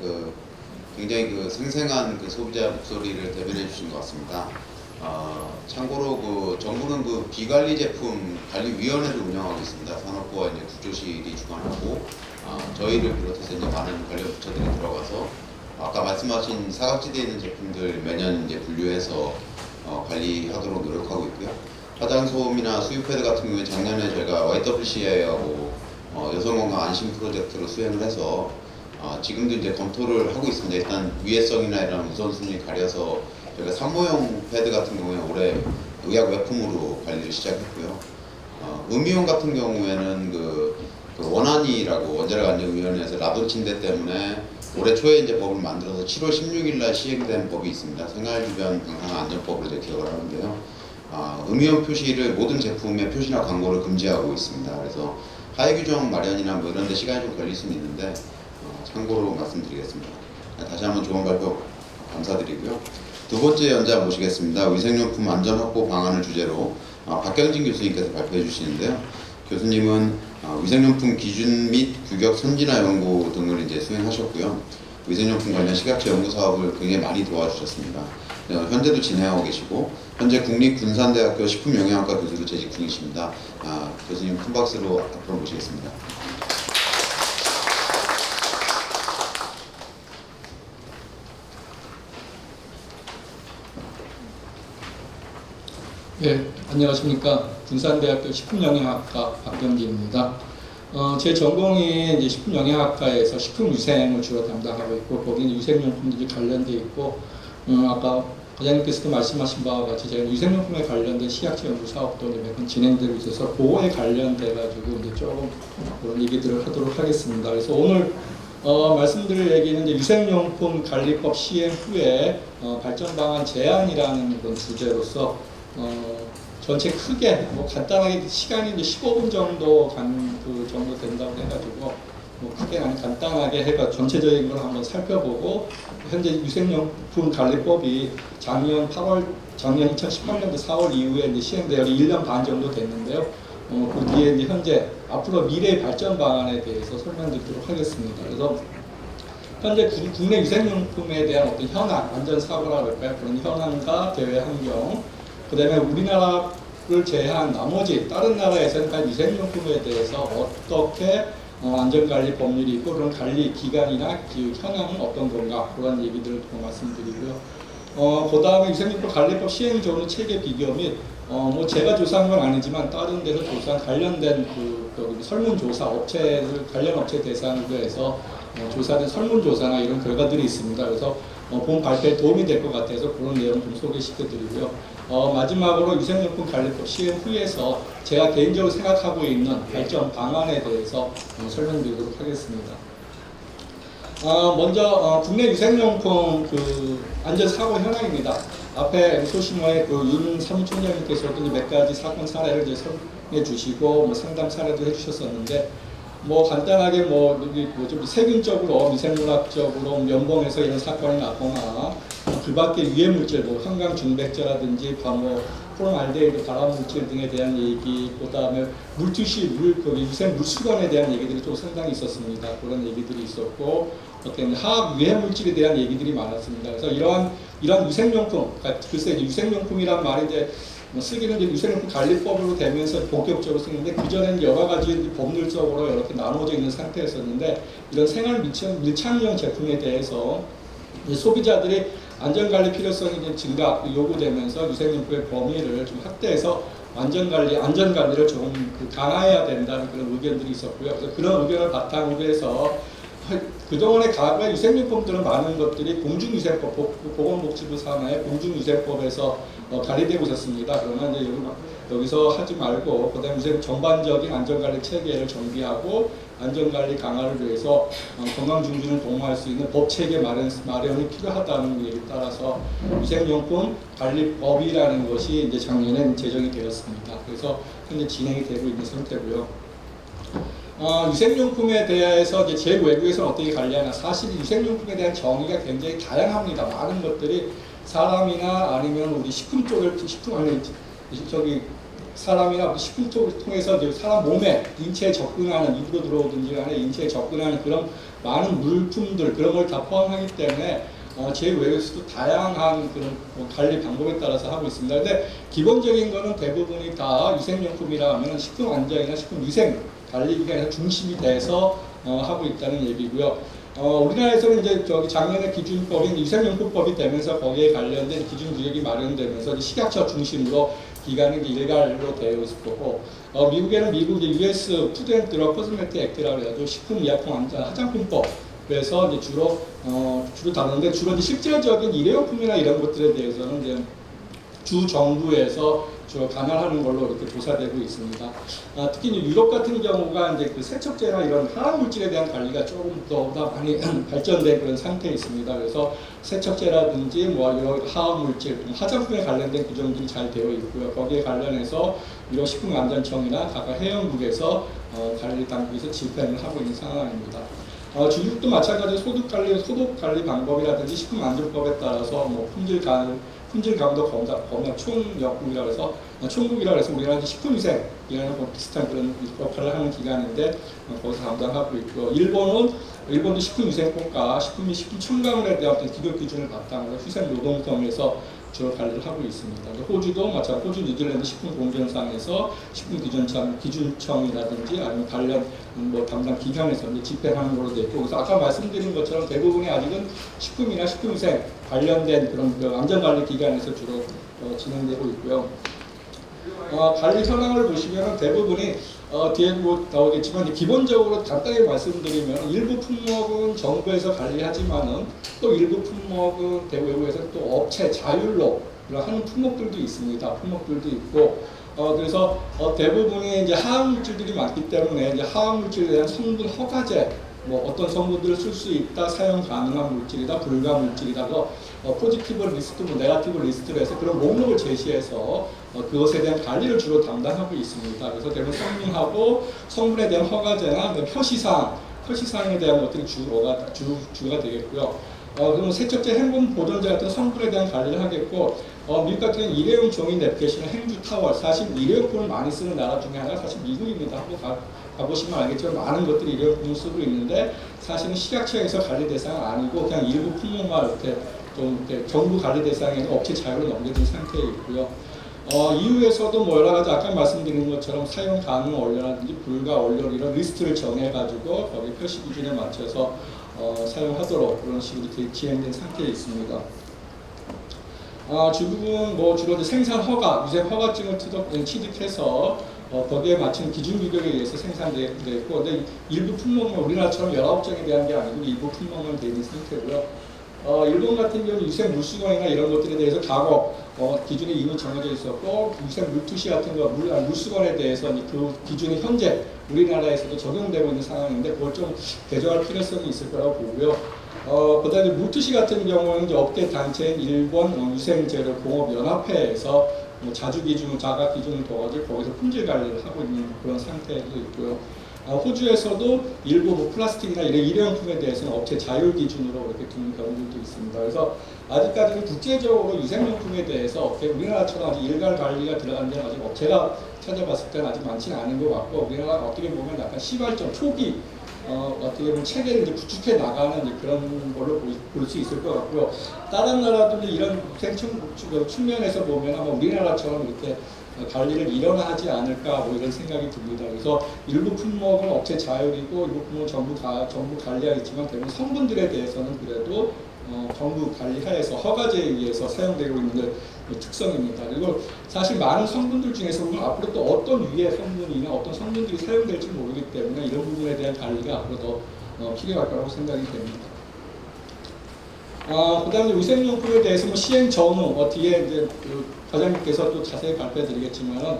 굉장히 생생한 소비자 목소리를 대변해 주신 것 같습니다. 참고로 정부는 비관리 제품 관리위원회를 운영하고 있습니다. 산업부와 이제 국조실이 주관하고 저희를 비롯해서 이제 많은 관련 부처들이 들어가서 아까 말씀하신 사각지대에 있는 제품들 매년 이제 분류해서 관리하도록 노력하고 있고요. 화장솜이나 수유패드 같은 경우에 작년에 저희가 YWCA하고 여성건강 안심 프로젝트로 수행을 해서 지금도 이제 검토를 하고 있습니다. 일단 위해성이나 이런 우선순위 가려서 저희가 산모용 패드 같은 경우에 올해 의약 외품으로 관리를 시작했고요. 음이온 같은 경우에는 원안위라고 원자력안전위원회에서 라돈 침대 때문에 올해 초에 이제 법을 만들어서 7월 16일 날 시행된 법이 있습니다. 생활주변 방사안전법을 이제 기억을 하는데요. 음이온 표시를 모든 제품의 표시나 광고를 금지하고 있습니다. 그래서 하위 규정 마련이나 뭐 이런 데 시간이 좀 걸릴 수는 있는데 참고로 말씀드리겠습니다. 다시 한번 좋은 발표 감사드리고요. 두 번째 연자 모시겠습니다. 위생용품 안전 확보 방안을 주제로 박경진 교수님께서 발표해 주시는데요. 교수님은 위생용품 기준 및 규격 선진화 연구 등을 이제 수행하셨고요. 위생용품 관련 식약처 연구 사업을 굉장히 많이 도와주셨습니다. 현재도 진행하고 계시고 현재 국립군산대학교 식품영양학과 교수로 재직 중이십니다. 교수님 큰 박수로 앞으로 모시겠습니다. 네, 안녕하십니까. 군산대학교 식품영양학과 박병진입니다. 제 전공이 이제 식품영양학과에서 식품위생을 주로 담당하고 있고, 거기는 위생용품들이 관련돼 있고, 아까 과장님께서도 말씀하신 바와 같이 제가 위생용품에 관련된 식약처 연구 사업도 매번 진행되고 있어서 그거에 관련돼가지고 이제 조금 그런 얘기들을 하도록 하겠습니다. 그래서 오늘 말씀드릴 얘기는 이제 위생용품 관리법 시행 후에 발전 방안 제안이라는 그런 주제로서 전체 크게 간단하게 시간이 이제 15분 정도 정도 된다고 해가지고 크게 간단하게 해가 전체적인 걸 한번 살펴보고 현재 위생용품 관리법이 작년 2018년도 4월 이후에 이제 시행되어 1년 반 정도 됐는데요. 그 뒤에 이제 현재 앞으로 미래의 발전 방안에 대해서 설명드리도록 하겠습니다. 그래서 현재 국내 위생용품에 대한 어떤 현황, 안전사고라 그럴까요? 그런 현황과 대외 환경, 그 다음에 우리나라를 제외한 나머지 다른 나라에서는 위생용품에 대해서 어떻게 안전관리 법률이 있고 그런 관리 기간이나 현황은 어떤 건가 그런 얘기들을 좀 말씀드리고요. 그 다음에 위생용품 관리법 시행 전후 체계 비교 및 제가 조사한 건 아니지만 다른 데서 조사한 관련된 설문조사 업체를 관련 업체 대상으로 해서 조사된 설문조사나 이런 결과들이 있습니다. 그래서 본 발표에 도움이 될 것 같아서 그런 내용 좀 소개시켜드리고요. 마지막으로 위생용품 관리법 시행 후에서 제가 개인적으로 생각하고 있는 발전 방안에 대해서 설명드리도록 하겠습니다. 먼저 국내 위생용품 안전사고 현황입니다. 앞에 소심어에 윤 사무총장님께서도 몇 가지 사건 사례를 이제 설명해 주시고 상담 사례도 해주셨었는데 간단하게 좀 세균적으로 미생물학적으로 면봉에서 이런 사건이 나거나 그 밖에 유해물질 한강중백제라든지 포름알데히드 발암물질 등에 대한 얘기, 그 다음에 물투시 위생 물수건에 대한 얘기들이 좀 상당히 있었습니다. 그런 얘기들이 있었고 어떤 화학 유해물질에 대한 얘기들이 많았습니다. 그래서 이러한 위생용품, 글쎄 위생용품이란 말이 이제 쓰기는 이제 위생용품 관리법으로 되면서 본격적으로 쓰는데 그 전에는 여러 가지 법률적으로 이렇게 나눠져 있는 상태였었는데 이런 생활 밀착용 제품에 대해서 소비자들이 안전관리 필요성이 이제 증가 요구되면서 위생용품의 범위를 좀 확대해서 안전관리를 좀 강화해야 된다는 그런 의견들이 있었고요. 그래서 그런 의견을 바탕으로 해서 그동안의 과거의 위생용품들은 많은 것들이 공중위생법, 보건복지부 산하의 공중위생법에서 관리되고 있었습니다. 그러면 이제 여기서 하지 말고 그다음에 위생 전반적인 안전관리 체계를 정비하고 안전관리 강화를 위해서 건강 증진을 도모할 수 있는 법 체계 마련이 필요하다는 얘기에 따라서 위생용품 관리법이라는 것이 이제 작년에 제정이 되었습니다. 그래서 현재 진행이 되고 있는 상태고요. 위생용품에 대해서 이제 제 외국에서는 어떻게 관리하나, 사실 위생용품에 대한 정의가 굉장히 다양합니다. 많은 것들이 사람이나 아니면 우리 식품 쪽을 사람이나 우리 식품 쪽을 통해서 이제 사람 몸에 인체에 접근하는, 입으로 들어오든지 간에 인체에 접근하는 그런 많은 물품들, 그런 걸 다 포함하기 때문에 제 외에서도 다양한 그런 관리 방법에 따라서 하고 있습니다. 근데 기본적인 거는 대부분이 다 위생용품이라 하면 식품 안전이나 식품 위생 관리기관에서 중심이 돼서 하고 있다는 얘기고요. 우리나라에서는 이제 작년에 기준법인 위생용품법이 되면서 거기에 관련된 기준 규격이 마련되면서 식약처 중심으로 기관이 일괄로 되어 있을 거고, 미국에는 미국 US 푸드 앤 드러그 코스메틱 액트라고 해가지고 식품의약품 화장품법, 그래서 이제 주로 다루는데, 주로 이제 실질적인 일회용품이나 이런 것들에 대해서는 이제 주 정부에서 주로 관할하는 걸로 이렇게 조사되고 있습니다. 특히 이제 유럽 같은 경우가 이제 그 세척제나 이런 화학 물질에 대한 관리가 조금 더 많이 발전된 그런 상태에 있습니다. 그래서 세척제라든지 뭐 여러 화학 물질, 화장품에 관련된 규정들이 잘 되어 있고요. 거기에 관련해서 유럽 식품안전청이나 각 해양국에서 관리 당국에서 집행을 하고 있는 상황입니다. 중국도 마찬가지로 소독 관리 방법이라든지 식품안전법에 따라서 뭐 품질 강도 검사 총역국이라고 해서 총국이라고 해서 우리나라 식품위생이라는 비슷한 그런 역할을 하는 기관인데 거기서 담당하고 있고, 일본도 식품위생법과 식품 및 식품 첨가물에 대한 어떤 기록 기준을 바탕으로 휴생노동성에서 주로 관리를 하고 있습니다. 호주도 마찬가지로 호주, 뉴질랜드 식품공정상에서 식품기준청이라든지 아니면 관련 담당 기관에서 집행하는 걸로 되어 있고, 그래서 아까 말씀드린 것처럼 대부분이 아직은 식품이나 식품위생 관련된 그런 안전관리 기관에서 주로 진행되고 있고요. 관리 현황을 보시면 대부분이 뒤에 나오겠지만 기본적으로 간단히 말씀드리면 일부 품목은 정부에서 관리하지만은 또 일부 품목은 외국에서 또 업체 자율로 하는 품목들도 있습니다. 품목들도 있고 그래서 대부분이 이제 화학 물질들이 많기 때문에 이제 화학 물질에 대한 성분 허가제, 뭐 어떤 성분들을 쓸 수 있다, 사용 가능한 물질이다, 불가 물질이다, 포지티브 리스트, 네거티브 리스트로 해서 그런 목록을 제시해서 그것에 대한 관리를 주로 담당하고 있습니다. 그래서 대부분 성능하고 성분에 대한 허가제나 표시사항에 대한 것들이 주가 되겠고요. 그러면 세척제, 행분 보존제 같은 성분에 대한 관리를 하겠고, 미국 같은 경우는 일회용 종이 냅켓이나 행주 타월, 사실 일회용품을 많이 쓰는 나라 중에 하나가 사실 미국입니다. 한번 가보시면 알겠지만 많은 것들이 일회용품을 쓰고 있는데 사실은 식약처에서 관리 대상은 아니고 그냥 일부 품목만 이렇게 좀 정부 관리 대상에는 업체 자유로 넘겨진 상태에 있고요. 이후에서도 뭐 여러 가지 아까 말씀드린 것처럼 사용 가능 원료라든지 불가 원료 이런 리스트를 정해가지고 거기 표시 기준에 맞춰서 사용하도록 그런 식으로 진행된 상태에 있습니다. 중국은 뭐 주로 생산 허가, 위생 허가증을 취득해서 거기에 맞춘 기준 규격에 의해서 생산되어 있고, 근데 일부 품목은 우리나라처럼 19장에 대한 게 아니고 일부 품목만 되어 있는 상태고요. 일본 같은 경우는 위생 물수건이나 이런 것들에 대해서 과거 기준이 이미 정해져 있었고, 위생 물투시 같은 거, 물수건에 대해서 그 기준이 현재 우리나라에서도 적용되고 있는 상황인데 그걸 좀 개정할 필요성이 있을 거라고 보고요. 그다음에 물투시 같은 경우는 이제 업계 단체인 일본 위생재료 공업연합회에서 자주 기준, 자가 기준을 둬가지고 거기서 품질 관리를 하고 있는 그런 상태도 있고요. 호주에서도 일부 플라스틱이나 이런 일회용품에 대해서는 업체 자율 기준으로 이렇게 두는 경우들도 있습니다. 그래서 아직까지는 국제적으로 위생용품에 대해서 우리나라처럼 아직 일괄 관리가 들어간 데는 아직 업체가 찾아봤을 때는 아직 많지는 않은 것 같고, 우리나라가 어떻게 보면 약간 시발점 초기 어떻게 보면 체계를 이제 구축해 나가는 이제 그런 걸로 볼 수 있을 것 같고요. 다른 나라들도 이런 측면에서 보면 아마 우리나라처럼 이렇게 관리를 일어나지 않을까 뭐 이런 생각이 듭니다. 그래서 일부 품목은 업체 자율이고 일부 품목은 정부 관리하겠지만 대부분 성분들에 대해서는 그래도 정부 관리하에서 허가제에 의해서 사용되고 있는 특성입니다. 그리고 사실 많은 성분들 중에서 보면 앞으로 또 어떤 유해 성분이나 어떤 성분들이 사용될지 모르기 때문에 이런 부분에 대한 관리가 앞으로 더 필요할 거라고 생각이 됩니다. 그다음에 위생용품에 대해서 뭐 시행 전후 뒤에 이제 그 과장님께서 또 자세히 발표해드리겠지만은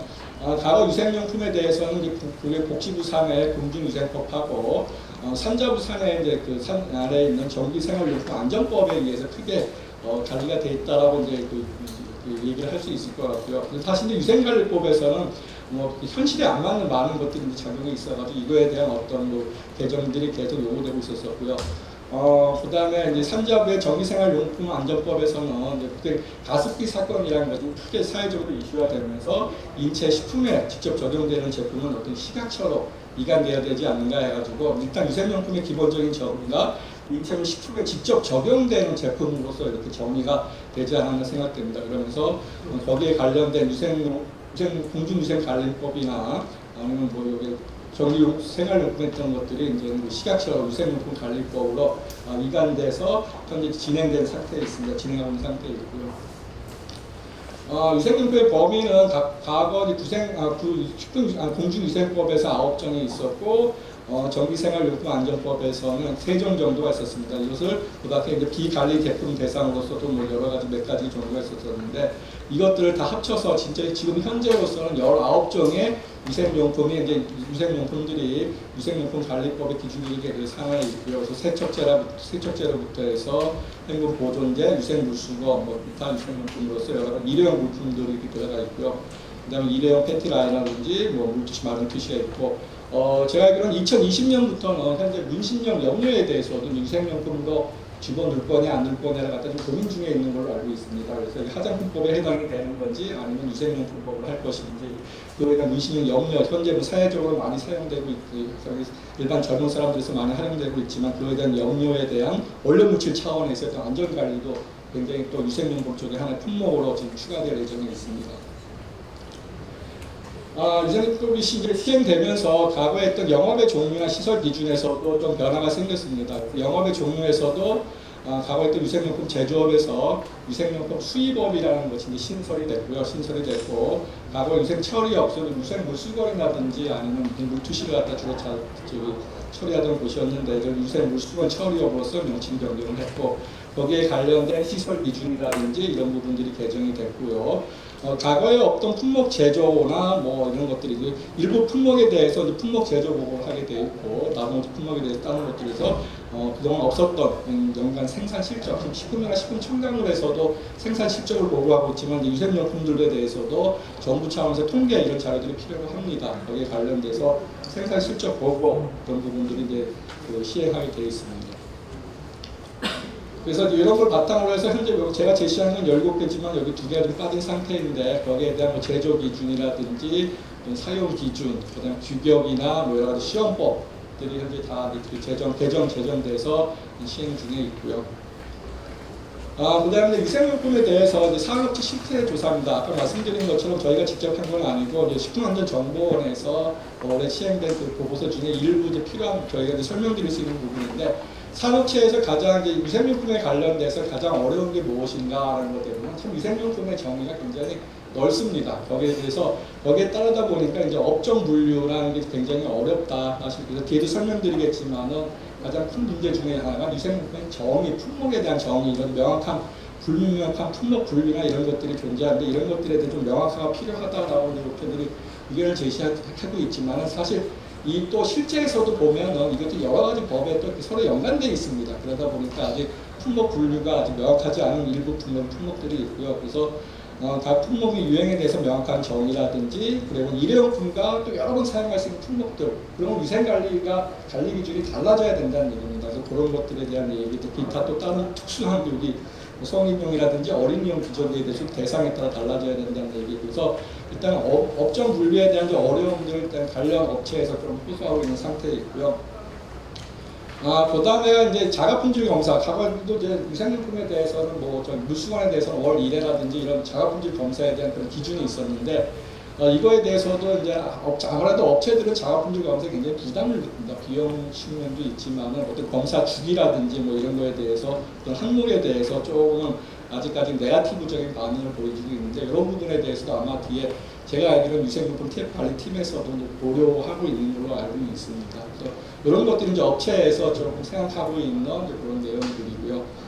과거 위생용품에 대해서는 이제 복지부 산하의 공중위생법하고 산자부 산하의 이제 그 산 아래에 있는 전기생활용품 안전법에 의해서 크게 관리가 돼 있다라고 이제 그 얘기를 할 수 있을 것 같고요. 사실 이제 위생관리법에서는 뭐 현실에 안 맞는 많은 것들이 이제 작용이 있어가지고 이거에 대한 어떤 뭐 개정들이 계속 요구되고 있었었고요. 그다음에 이제 산자부의 전기생활용품 안전법에서는 이제 그때 가습기 사건이라는 것이 크게 사회적으로 이슈가 되면서 인체 식품에 직접 적용되는 제품은 어떤 식약처로 이관되어야 되지 않는가 해가지고 일단 위생용품의 기본적인 정의가 인체 식품에 직접 적용되는 제품으로서 이렇게 정의가 되지 않았나 생각됩니다. 그러면서 거기에 관련된 공중위생관리법이나 아니면 뭐 여기 전기 생활용품 했던 것들이 이제 식약처 위생용품 관리법으로 이관돼서 현재 진행된 상태에 있습니다. 진행하고 있는 상태에 있고요. 위생용품의 범위는 과거 공중위생법에서 9정이 있었고 전기생활용품 안전법에서는 3정 정도가 있었습니다. 이것을 그다음에 이제 비관리 제품 대상으로서도 뭐 여러 가지 몇 가지 정도가 있었었는데 이것들을 다 합쳐서 진짜 지금 현재로서는 19종의 위생용품이 이제 위생용품들이 위생용품 관리법의 기준이 될 상황에 있고요. 그래서 세척제로부터 해서 행군 보존제, 위생물수거, 뭐 기타 위생용품으로서 여러 가지 일회용 물품들이 들어가 있고요. 그다음에 일회용 패티라인이라든지 뭐 물티슈, 마른 티슈가 있고. 제가 알기로는 2020년부터는 현재 문신용 염료에 대해서도 위생용품으로 집어넣을 거냐 안 넣을 거냐를 갖다 좀 고민 중에 있는 걸로 알고 있습니다. 그래서 화장품법에 해당이 되는 건지 아니면 위생용품법을 할 것인지 그거에 대한 문신용 염료 현재 뭐 사회적으로 많이 사용되고 있고 일반 젊은 사람들에서 많이 활용되고 있지만 그거에 대한 염료에 대한 원료물질 차원에서 어떤 안전관리도 굉장히 또 위생용품 쪽에 하나의 품목으로 지금 추가될 예정에 있습니다. 위생용품이 이제 시행되면서 과거에 했던 영업의 종류나 시설 기준에서도 좀 변화가 생겼습니다. 영업의 종류에서도 과거에 했던 위생용품 제조업에서 위생용품 수입업이라는 것이 이제 신설이 됐고요. 신설이 됐고 과거 위생 처리업소는 위생 물수거라든지 아니면 물투시를 갖다 주로 처리하던 곳이었는데 위생 물수거 처리업으로서 명칭 변경을 했고 거기에 관련된 시설 기준이라든지 이런 부분들이 개정이 됐고요. 과거에 없던 품목 제조나 뭐 이런 것들이 일부 품목에 대해서 이제 품목 제조 보고를 하게 돼 있고 나머지 품목에 대해서 다른 것들에서 그동안 없었던 연간 생산 실적, 식품이나 식품 첨가물에서도 생산 실적을 보고하고 있지만 위생용품들에 대해서도 정부 차원에서 통계 이런 자료들이 필요로 합니다. 거기에 관련돼서 생산 실적 보고 그런 부분들이 이제 시행하게 되어 있습니다. 그래서 이런 걸 바탕으로 해서 현재 제가 제시한 건 17개지만 여기 2개가 좀 빠진 상태인데 거기에 대한 뭐 제조 기준이라든지 사용 기준, 그다음에 규격이나 뭐 여러 가지 시험법들이 현재 다 제정돼서 시행 중에 있고요. 그다음에 위생용품에 대해서 이제 산업체 실태 조사입니다. 아까 말씀드린 것처럼 저희가 직접 한 건 아니고 이제 식품안전정보원에서 원래 시행된 그 보고서 중에 일부 이제 필요한 저희가 이제 설명드릴 수 있는 부분인데. 산업체에서 가장 이제 위생용품에 관련돼서 가장 어려운 게 무엇인가라는 것 때문에 참 위생용품의 정의가 굉장히 넓습니다. 거기에 따르다 보니까 이제 업종 분류라는 게 굉장히 어렵다. 사실 그래서 뒤에도 설명드리겠지만은 가장 큰 문제 중에 하나가 위생용품의 정의, 품목에 대한 정의, 이런 명확한 불명확한 품목 분류나 이런 것들이 존재하는데 이런 것들에 대해 좀 명확화가 필요하다라고 이렇게들이 의견을 제시하고 있지만은 사실 이 또 실제에서도 보면은 이것도 여러 가지 법에 또 서로 연관되어 있습니다. 그러다 보니까 아직 품목 분류가 아직 명확하지 않은 일부 품목들이 있고요. 그래서 각 품목의 유행에 대해서 명확한 정의라든지 그리고 일회용품과 또 여러 번 사용할 수 있는 품목들 그런 위생관리가 관리 기준이 달라져야 된다는 얘기입니다. 그래서 그런 것들에 대한 얘기 또 기타 또 다른 특수한 여기 성인용이라든지 어린이용 기준에 대해서 대상에 따라 달라져야 된다는 얘기. 그래서 일단 업종 분류에 대한 어려움들 일단 관련 업체에서 좀 호소하고 있는 상태에 있고요. 그 다음에 이제 자가품질 검사, 과거에도 이제 위생용품에 대해서는 뭐 물수관에 대해서는 월 1회라든지 이런 자가품질 검사에 대한 그런 기준이 있었는데 이거에 대해서도 이제 아무래도 업체들은 자가품질 검사에 굉장히 부담을 느낍니다. 비용 측면도 있지만은 어떤 검사 주기라든지 뭐 이런 거에 대해서 어떤 항목에 대해서 조금은 아직까지 네거티브적인 반응을 보여주고 있는데 이런 부분에 대해서도 아마 뒤에 제가 알기로는 위생용품 TF 관리 팀에서도 이제 고려하고 있는 걸로 알고 있습니다. 그래서 이런 것들이 이제 업체에서 조금 생각하고 있는 이제 그런 내용들이고요.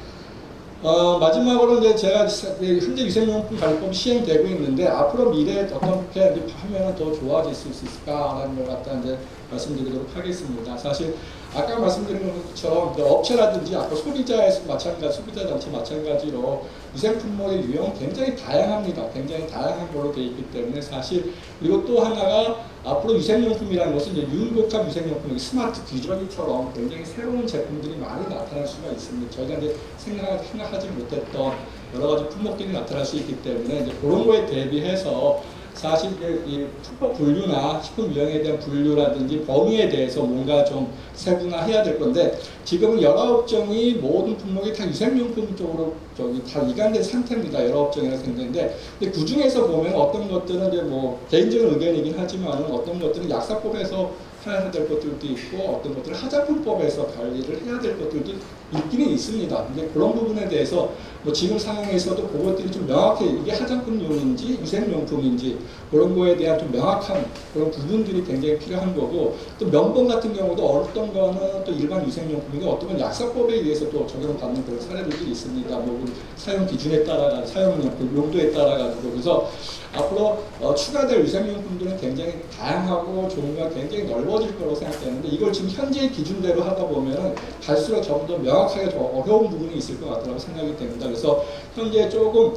마지막으로 이제 제가 현재 위생용품 관리법이 시행되고 있는데 앞으로 미래에 어떻게 하면 더 좋아질 수 있을까라는 걸 갖다 이제 말씀드리도록 하겠습니다. 사실 아까 말씀드린 것처럼 업체라든지 아까 소비자에서 마찬가지, 소비자 단체 마찬가지로 위생품목의 유형은 굉장히 다양합니다. 굉장히 다양한 걸로 되어 있기 때문에 사실 그리고 또 하나가 앞으로 위생용품이라는 것은 이제 윤곽한 위생용품, 스마트 귀저귀처럼 굉장히 새로운 제품들이 많이 나타날 수가 있습니다. 저희가 이제 생각하지 못했던 여러 가지 품목들이 나타날 수 있기 때문에 이제 그런 거에 대비해서 사실 이 품목 분류나 식품 유형에 대한 분류라든지 범위에 대해서 뭔가 좀 세분화해야 될 건데 지금은 19종이 모든 품목이 다 위생용품 쪽으로 다 이관된 상태입니다. 19종이라고 생각했는데 그 중에서 보면 어떤 것들은 이제 뭐 개인적인 의견이긴 하지만 어떤 것들은 약사법에서 해야 될 것들도 있고 어떤 것들은 화장품법에서 관리를 해야 될 것들도 있기는 있습니다. 근데 그런 부분에 대해서 뭐 지금 상황에서도 그것들이 좀 명확히 이게 화장품용인지 위생용품인지 그런 거에 대한 좀 명확한 그런 부분들이 굉장히 필요한 거고 또 면봉 같은 경우도 어떤 거는 또 일반 위생용품이고 어떤 건 약사법에 의해서 또 적용받는 그런 사례들이 있습니다. 뭐 사용 기준에 따라 사용 용도에 따라 가지고 그래서 앞으로 추가될 위생용품들은 굉장히 다양하고 종류가 굉장히 넓어질 거라고 생각되는데 이걸 지금 현재의 기준대로 하다 보면 갈수록 좀 더 명확하게 더 어려운 부분이 있을 것 같다고 생각이 됩니다. 그래서 현재 조금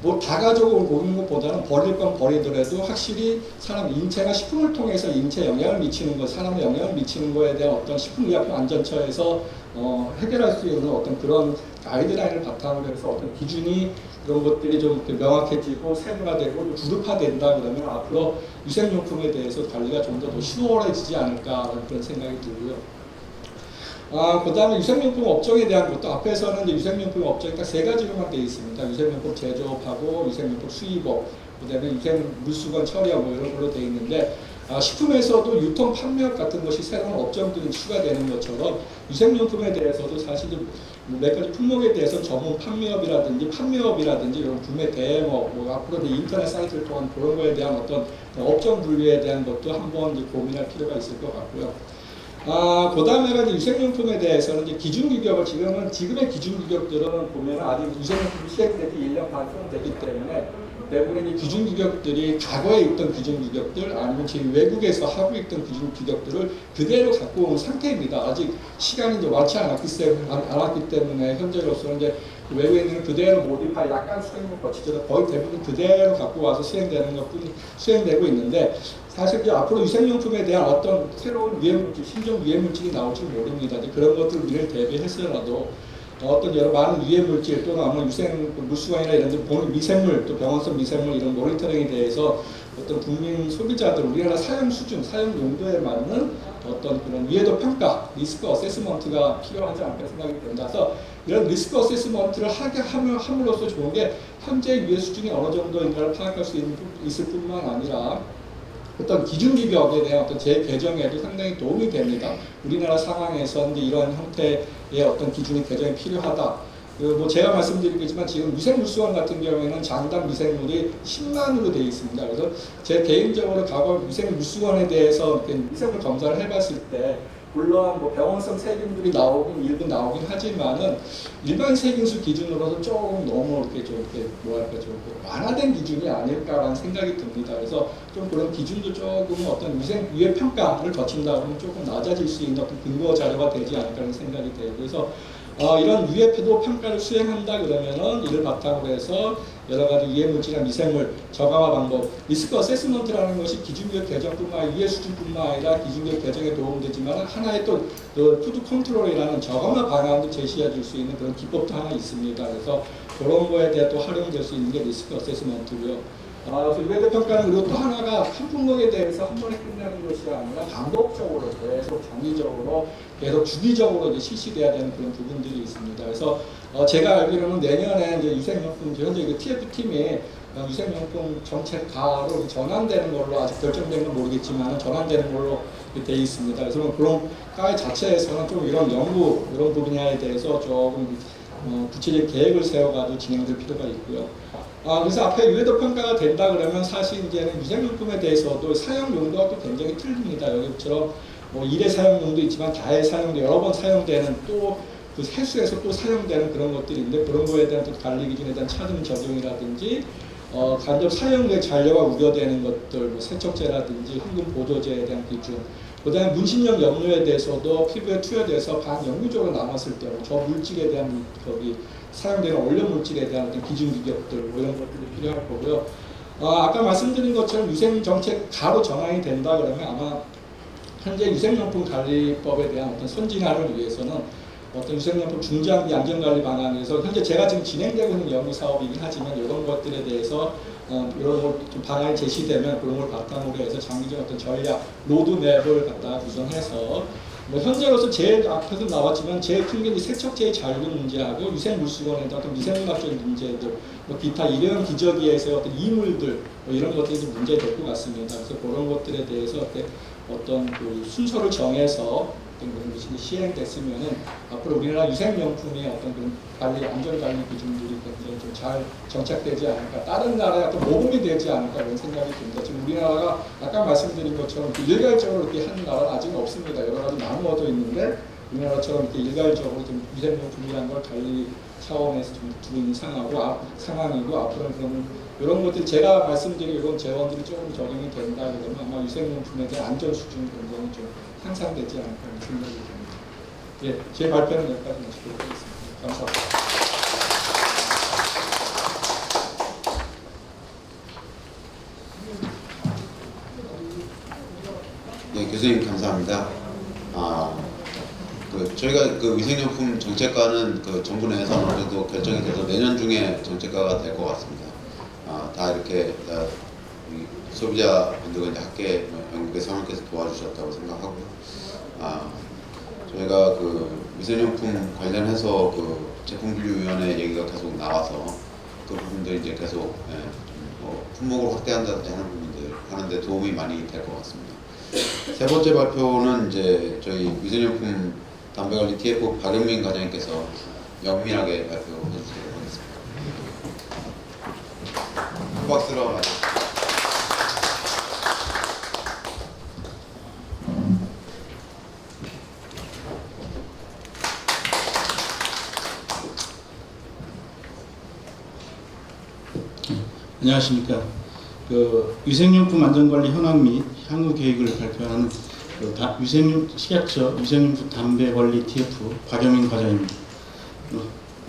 뭐 다 가지고 오는 것보다는 버릴 건 버리더라도 확실히 사람 인체가 식품을 통해서 인체에 영향을 미치는 것, 사람에 영향을 미치는 거에 대한 어떤 식품의약품 안전처에서 해결할 수 있는 어떤 그런 가이드라인을 바탕으로 해서 어떤 기준이 이런 것들이 좀 명확해지고 세분화되고 구급화된다 그러면 앞으로 위생용품에 대해서 관리가 좀 더 수월해지지 않을까 그런 생각이 들고요. 그 다음에 위생용품 업종에 대한 것도 앞에서는 이제 위생용품 업종이 딱 세 가지로만 되어 있습니다. 위생용품 제조업하고 위생용품 수입업, 그 다음에 위생 물수건 처리업 뭐 이런 걸로 되어 있는데 식품에서도 유통 판매업 같은 것이 새로운 업종들이 추가되는 것처럼 위생용품에 대해서도 사실 몇 가지 품목에 대해서 전문 판매업이라든지 이런 구매 대행업, 뭐 앞으로 인터넷 사이트를 통한 그런 거에 대한 어떤 업종 분류에 대한 것도 한번 이제 고민할 필요가 있을 것 같고요. 그 다음에 위생용품에 대해서는 이제 기준규격을 지금의 기준규격들은 보면 아직 위생용품이 시행되기 1년 반 정도 되기 때문에 대부분의 기준규격들이 과거에 있던 기준규격들 아니면 지금 외국에서 하고 있던 기준규격들을 그대로 갖고 온 상태입니다. 아직 시간이 이제 많지 않았기 때문에 현재로서는 이제 외국에 있는 그대로 모디파이 약간 수행을 거치더라도 거의 대부분 그대로 갖고 와서 수행되는 것뿐이 수행되고 있는데 사실 이제 앞으로 위생용품에 대한 어떤 새로운 유해물질, 신종 유해물질이 나올지 모릅니다. 그런 것들 우리를 대비해서라도 어떤 여러 많은 유해물질 또는 아마 위생 물수건이나 이런 데 보는 미생물 또 병원성 미생물 이런 모니터링에 대해서 어떤 국민 소비자들 우리나라 사용 수준, 사용 용도에 맞는 어떤 그런 위해도 평가, 리스크 어세스먼트가 필요하지 않을까 생각이 됩니다. 그래서 이런 리스크 어세스먼트를 함으로써 좋은 게 현재 유해 수준이 어느 정도인가를 파악할 수 있을 뿐만 아니라 어떤 기준규격에 대한 어떤 재개정에도 상당히 도움이 됩니다. 우리나라 상황에서 이제 이런 형태의 어떤 기준이 개정이 필요하다. 뭐 제가 말씀드리겠지만 지금 위생물수건 같은 경우에는 장당 미생물이 10만으로 되어 있습니다. 그래서 제 개인적으로 과거 위생물수건에 대해서 미생물 검사를 해봤을 때 물론 뭐 병원성 세균들이 일부 나오긴 하지만은 일반 세균수 기준으로서 조금 너무 이렇게 좀 이렇게 뭐랄까 좀 완화된 기준이 아닐까라는 생각이 듭니다. 그래서 좀 그런 기준도 조금 어떤 위해 평가를 거친다 그러면 조금 낮아질 수 있는 어떤 근거 자료가 되지 않을까라는 생각이 돼요. 그래서 이런 유해도 평가를 수행한다 그러면은 이를 바탕으로 해서 여러 가지 유해물질이나 미생물 저감화 방법, 리스크 어세스먼트라는 것이 기준규격 개정뿐만 아니라 유해 수준뿐만 아니라 기준규격 개정에 도움되지만 하나의 또 푸드 컨트롤이라는 저감화 방안도 제시해 줄 수 있는 그런 기법도 하나 있습니다. 그래서 그런 거에 대해 또 활용될 수 있는 게 리스크 어세스먼트고요. 그래서 유해도 평가는 그리고 또 하나가 한 품목에 대해서 한 번에 끝내는 것이 아니라 반복적으로 계속 정기적으로 계속 주기적으로 이제 실시돼야 되는 그런 부분들이 있습니다. 그래서 제가 알기로는 내년에 이제 위생용품 현재 그 TF팀이 위생용품 정책가로 전환되는 걸로 아직 결정된 건 모르겠지만 전환되는 걸로 되어 있습니다. 그래서 그런 가 자체에서는 좀 이런 연구 이런 분야에 대해서 조금 구체적인 계획을 세워가지고 진행될 필요가 있고요. 그래서 앞에 유해도 평가가 된다 그러면 사실 이제는 위생용품에 대해서도 사용 용도가 또 굉장히 틀립니다. 여기처럼 뭐 일회 사용용도 있지만 다회 사용도 여러 번 사용되는 또 그 세수에서 또 사용되는 그런 것들이 있는데 그런 거에 대한 또 관리 기준에 대한 차등 적용이라든지 간접 사용 내 잔여가 우려되는 것들, 뭐 세척제라든지 흥분 보조제에 대한 기준, 그다음에 문신력 염료에 대해서도 피부에 투여돼서 반영구적으로 남았을 때 저 물질에 대한 거기 사용되는 원료 물질에 대한 어떤 기준 규격들 뭐 이런 것들이 필요할 거고요. 아까 말씀드린 것처럼 위생 정책 가로 전환이 된다 그러면 아마 현재 위생용품 관리법에 대한 어떤 선진화를 위해서는 어떤 위생용품 중장기 안전관리 방안에서 현재 제가 지금 진행되고 있는 연구 사업이긴 하지만 이런 것들에 대해서 이런 좀 방안이 제시되면 그런 걸 바탕으로 해서 장기적 어떤 전략 로드맵을 갖다가 구성해서 뭐 현재로서 제일 앞에서 나왔지만 제일 큰 게 세척제의 잔류 문제하고 위생물수건에 어떤 위생문학적인 문제들, 뭐 기타 일회용 기저귀에서 어떤 이물들 뭐 이런 것들이 좀 문제될 것 같습니다. 그래서 그런 것들에 대해서 어떤 그 순서를 정해서 어떤 그런 것이 시행됐으면은 앞으로 우리나라 위생용품의 어떤 그런 관리 안전관리 기준들이 굉장히 좀 잘 정착되지 않을까, 다른 나라에 어떤 모범이 되지 않을까 이런 생각이 듭니다. 지금 우리나라가 아까 말씀드린 것처럼 일괄적으로 이렇게 하는 나라는 아직 없습니다. 여러 가지 나누어져 있는데 우리나라처럼 이렇게 일괄적으로 좀 위생용품이라는 걸 관리 차원에서 좀 두고 있는 상황이고 앞으로는 그런 이런 것들 제가 말씀드린 이런 재원들이 조금 적용이 된다 그러면 아마 위생용품에 대한 안전 수준이 굉장히 좀 향상되지 않을까 하는 생각이 듭니다. 예, 제 발표는 여기까지 마치도록 하겠습니다. 감사합니다. 네, 교수님 감사합니다. 저희가 그 위생용품 정책과는 그 정부 내에서 어느 정도 결정이 돼서 내년 중에 정책과가 될 것 같습니다. 다 이렇게 소비자분들과 이제 함께 영국의 사모님께서 도와주셨다고 생각하고요. 저희가 그 위생용품 관련해서 그 제품분류위원회 얘기가 계속 나와서 그 부분들 이제 계속 뭐 품목을 확대한다든지 하는 부분들 하는데 도움이 많이 될 것 같습니다. 세 번째 발표는 이제 저희 위생용품 담배관리 TF 박영민 과장님께서 영민하게 발표해 주시도록 하겠습니다. 큰 박수로 맞으시죠. 안녕하십니까. 그 위생용품 안전관리 현황 및 향후 계획을 발표하는 식약처 위생용품 담배관리 TF 박영민 과장입니다.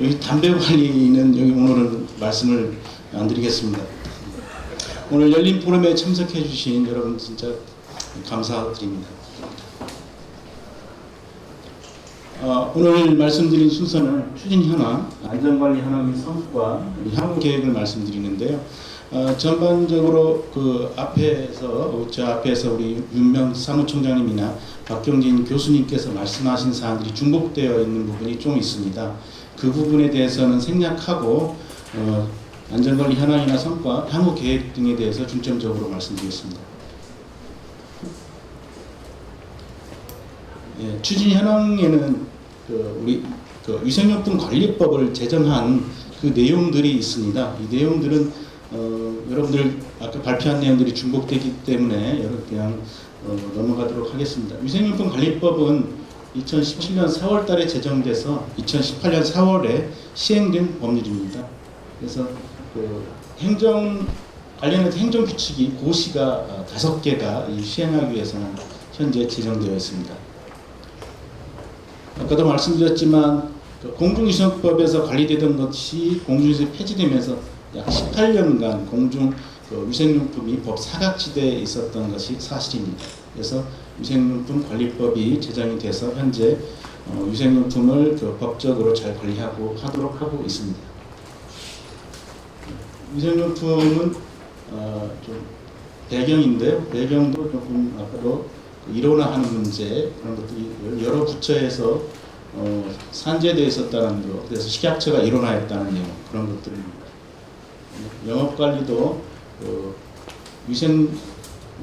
여기 담배관리는 여기 오늘은 말씀을 안 드리겠습니다. 오늘 열린 포럼에 참석해 주신 여러분 진짜 감사드립니다. 오늘 말씀드린 순서는 추진 현황, 안전관리 현황 및 성과, 향후 계획을 말씀드리는데요. 전반적으로 그 저 앞에서 우리 윤명 사무총장님이나 박경진 교수님께서 말씀하신 사항들이 중복되어 있는 부분이 좀 있습니다. 그 부분에 대해서는 생략하고 안전관리 현황이나 성과, 향후 계획 등에 대해서 중점적으로 말씀드리겠습니다. 예, 추진 현황에는 우리 위생용품 관리법을 제정한 그 내용들이 있습니다. 이 내용들은 여러분들 아까 발표한 내용들이 중복되기 때문에 그냥 넘어가도록 하겠습니다. 위생용품 관리법은 2017년 4월 달에 제정돼서 2018년 4월에 시행된 법률입니다. 그래서 관련된 행정규칙이 고시가 5개가 시행하기 위해서는 현재 제정되어 있습니다. 아까도 말씀드렸지만 공중위생법에서 관리되던 것이 공중위생 폐지되면서 약 18년간 위생용품이 법 사각지대에 있었던 것이 사실입니다. 그래서 위생용품 관리법이 제정이 돼서 현재 위생용품을 법적으로 잘 관리하도록 하고 있습니다. 위생용품은 좀 배경인데요. 배경도 조금 아까도 일원화하는 문제 그런 것들이 여러 부처에서 산재되어 있었다는 것, 그래서 식약처가 일원화했다는 내용 그런 것들입니다. 영업관리도 위생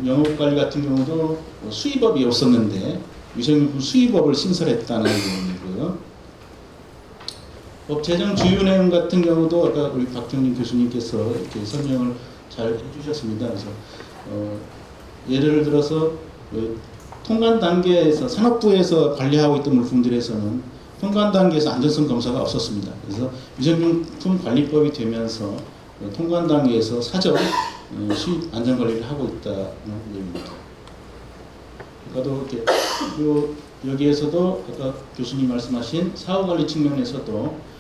영업관리 같은 경우도 수의법이 없었는데 위생용품 수의법을 신설했다는 내용이고요. 법 제정 주요 내용 같은 경우도 아까 우리 박정림 교수님께서 이렇게 설명을 잘 해주셨습니다. 그래서 예를 들어서 통관 단계에서 산업부에서 관리하고 있던 물품들에서는 통관 단계에서 안전성 검사가 없었습니다. 그래서 위생용품 관리법이 되면서 통관 단계에서 사전 수입 안전 관리를 하고 있다는 내용입니다. 아까도 이렇게 여기에서도 아까 교수님 말씀하신 사후 관리 측면에서도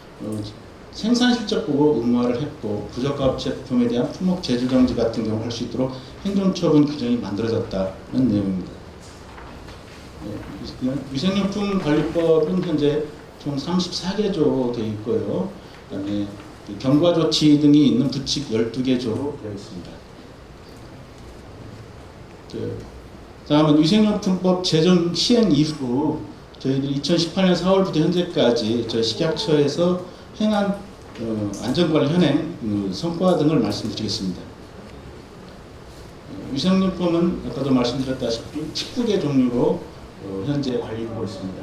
생산 실적 보고 의무화를 했고 부적합 제품에 대한 품목 제조 정지 같은 경우 할 수 있도록 행정처분 규정이 만들어졌다는 내용입니다. 위생용품 관리법은 현재 총 34개조로 되어 있고요. 그다음에 경과 조치 등이 있는 부칙 12개조로 되어 있습니다. 다음은 위생용품법 제정 시행 이후 저희들이 2018년 4월부터 현재까지 저희 식약처에서 행한 안전관리 현행 성과 등을 말씀드리겠습니다. 위생용품은 아까도 말씀드렸다시피 19개 종류로 현재 관리되고 있습니다.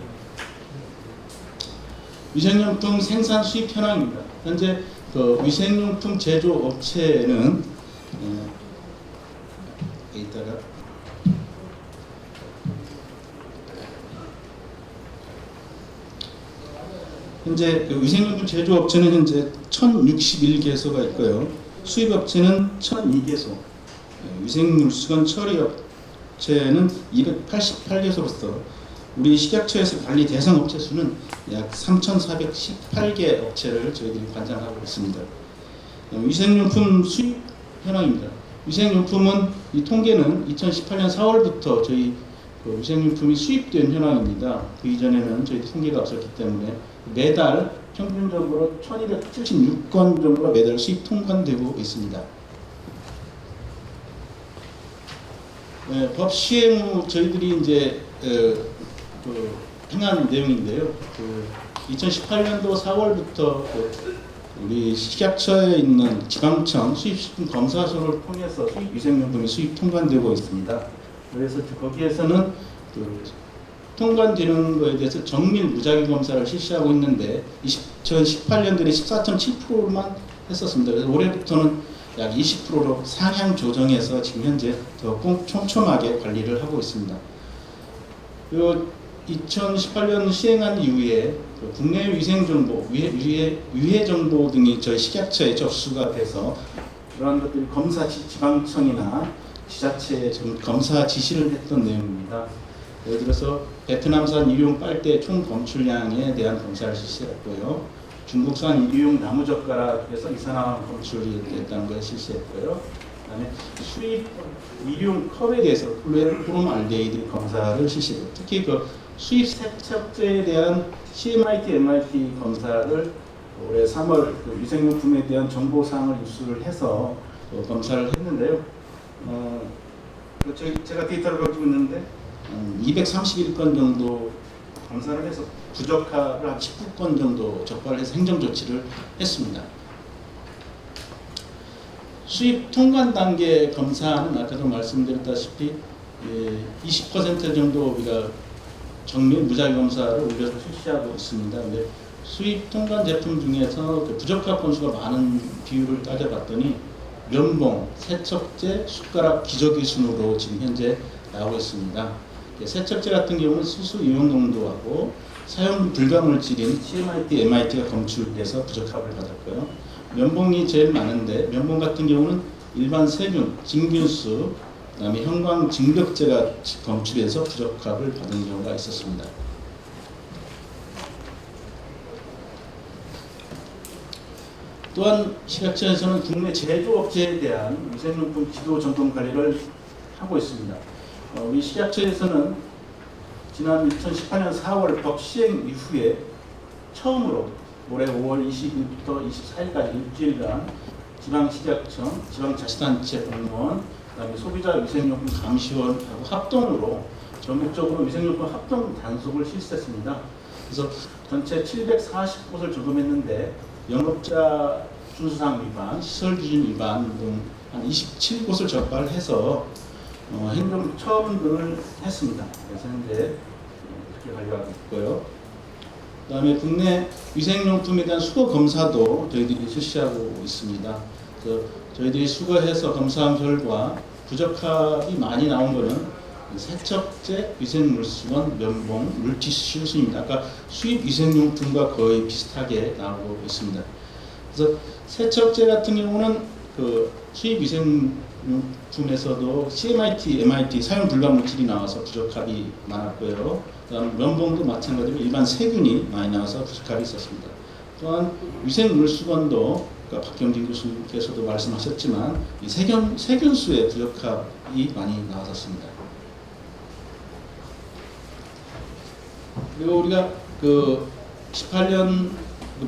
위생용품 생산 수입 현황입니다. 현재 위생용품 제조 업체는 이따가 현재 위생용품 제조업체는 현재 1061개소가 있고요. 수입업체는 1002개소, 위생물수건 처리업체는 288개소로서 우리 식약처에서 관리 대상 업체 수는 약 3,418개 업체를 저희들이 관장하고 있습니다. 위생용품 수입 현황입니다. 위생용품은 이 통계는 2018년 4월부터 저희 위생용품이 수입된 현황입니다. 그 이전에는 저희 통계가 없었기 때문에 매달 평균적으로 1,276건 정도가 매달 수입 통관되고 있습니다. 법 시행 후 저희들이 이제 행한 내용인데요. 2018년도 4월부터 우리 식약처에 있는 지방청 수입식품 검사소를 통해서 수입 위생용품이 수입 통관되고 있습니다. 그래서 거기에서는 통관되는 것에 대해서 정밀 무작위 검사를 실시하고 있는데 2018년도에 14.7%만 했었습니다. 그래서 올해부터는 약 20%로 상향 조정해서 지금 현재 더 촘촘하게 관리를 하고 있습니다. 2018년 시행한 이후에 국내 위생 정보, 유해 정보 등이 저희 식약처에 접수가 돼서 그러한 것들이 검사 지방청이나 지자체에 검사 지시를 했던 내용입니다. 예를 들어서 베트남산 일회용 빨대 총 검출량에 대한 검사를 실시했고요. 중국산 일회용 나무젓가락에서 이산화황 검출이 됐다는 걸 실시했고요. 그다음에 수입 일회용 컵에 대해서 플루오르말데히드 검사를 실시했고, 특히 수입 세척제에 대한 CMIT, MIT 검사를 올해 3월 위생용품에 대한 정보사항을 입수를 해서 검사를 했는데요. 제가 데이터를 가지고 있는데 231건 정도 검사를 해서 부적합을 한 19건 정도 적발해서 행정조치를 했습니다. 수입 통관 단계 검사는 아까도 말씀드렸다시피 20% 정도 우리가 정밀 무작위 검사를 올려서 실시하고 있습니다. 근데 수입 통관 제품 중에서 부적합 건수가 많은 비율을 따져봤더니 면봉, 세척제, 숟가락, 기저귀 순으로 지금 현재 나오고 있습니다. 세척제 같은 경우는 수소 이온 농도하고 사용 불가물질인 CMIT, MIT가 검출돼서 부적합을 받았고요. 면봉이 제일 많은데 면봉 같은 경우는 일반 세균, 진균수, 그다음에 형광 진격제가 검출해서 부적합을 받은 경우가 있었습니다. 또한 식약처에서는 국내 제조업체에 대한 위생용품 지도 점검 관리를 하고 있습니다. 우리 식약처에서는 지난 2018년 4월 법 시행 이후에 처음으로 올해 5월 20일부터 24일까지 일주일간 지방식약청, 지방자치단체 공무원, 그다음에 소비자 위생용품 감시원하고 합동으로 전국적으로 위생용품 합동 단속을 실시했습니다. 그래서 전체 740곳을 점검했는데 영업자 준수사항 위반, 시설기준 위반 등 한 27곳을 적발해서 행정처분 등을 했습니다. 그래서 현재 이렇게 관리하고 있고요. 그다음에 국내 위생용품에 대한 수거 검사도 저희들이 실시하고 있습니다. 그래서 저희들이 수거해서 검사한 결과 부적합이 많이 나온 거는 세척제, 위생물수건, 면봉, 물티슈 순입니다. 아까 수입 위생용품과 거의 비슷하게 나오고 있습니다. 그래서 세척제 같은 경우는 그 수입 위생용품에서도 CMIT, MIT 사용 불가 물질이 나와서 부적합이 많았고요. 그다음 면봉도 마찬가지로 일반 세균이 많이 나와서 부적합이 있었습니다. 또한 위생물수건도 박경진 교수님께서도 말씀하셨지만 이 세균수의 부적합이 많이 나왔었습니다. 그리고 우리가 그 18년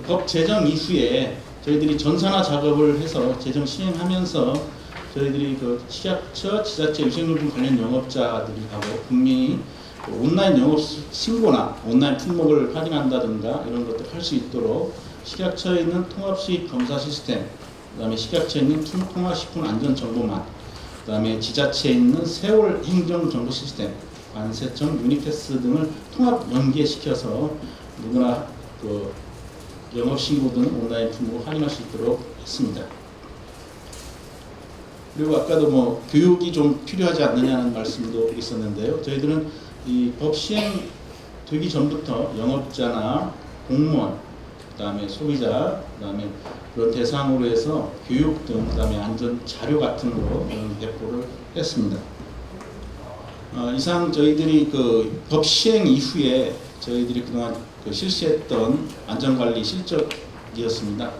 법 제정 이후에 저희들이 전산화 작업을 해서 제정 시행하면서 저희들이 그 식약처, 지자체 위생용품 관련 영업자들하고 국민이 온라인 영업 신고나 온라인 품목을 확인한다든가 이런 것들 할 수 있도록 식약처에 있는 통합수입 검사 시스템, 그다음에 식약처에 있는 통합식품안전정보망, 그다음에 지자체에 있는 세월 행정정보 시스템, 관세청, 유니패스 등을 통합 연계시켜서 누구나 그 영업 신고 등 온라인 품목을 확인할 수 있도록 했습니다. 그리고 아까도 뭐 교육이 좀 필요하지 않느냐는 말씀도 있었는데요. 저희들은 이 법 시행 되기 전부터 영업자나 공무원, 그다음에 소비자, 그다음에 그런 대상으로 해서 교육 등, 그다음에 안전 자료 같은 거 배포를 했습니다. 이상 저희들이 그 법 시행 이후에 저희들이 그동안 그 실시했던 안전관리 실적이었습니다.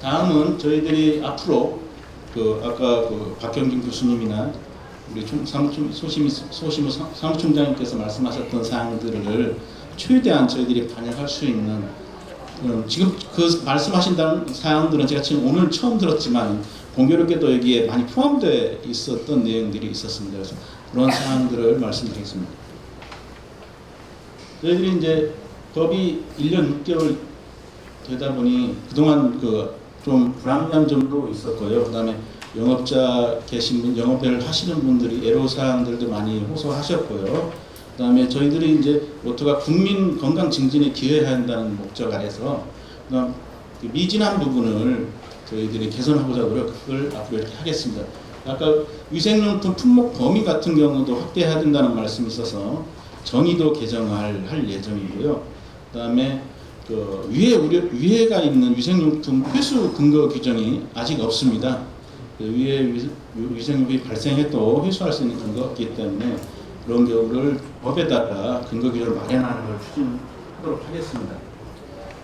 다음은 저희들이 앞으로 그 아까 그 박경진 교수님이나 우리 소시무 사무총장님께서 말씀하셨던 사항들을 최대한 저희들이 반영할 수 있는 지금 그 말씀하신 사항들은 제가 지금 오늘 처음 들었지만 공교롭게도 여기에 많이 포함되어 있었던 내용들이 있었습니다. 그래서 그런 사항들을 말씀드리겠습니다. 저희들이 이제 법이 1년 6개월 되다 보니 그동안 그 좀 불합리한 점도 있었고요. 그다음에 영업자 계신 분, 영업을 하시는 분들이 애로사항들도 많이 호소하셨고요. 그다음에 저희들이 이제 모토가 국민 건강 증진에 기여해야 한다는 목적 아래서 그 미진한 부분을 저희들이 개선하고자 노력을 앞으로 이렇게 하겠습니다. 아까 위생용품 품목 범위 같은 경우도 확대해야 된다는 말씀이 있어서 정의도 개정할 예정이고요. 그다음에 그 위해가 있는 위생용품 회수 근거 규정이 아직 없습니다. 그 위해 위생용품이 발생해도 회수할 수 있는 근거가 없기 때문에 그런 경우를 법에다가 근거 규정을 마련하는 걸 추진하도록 하겠습니다.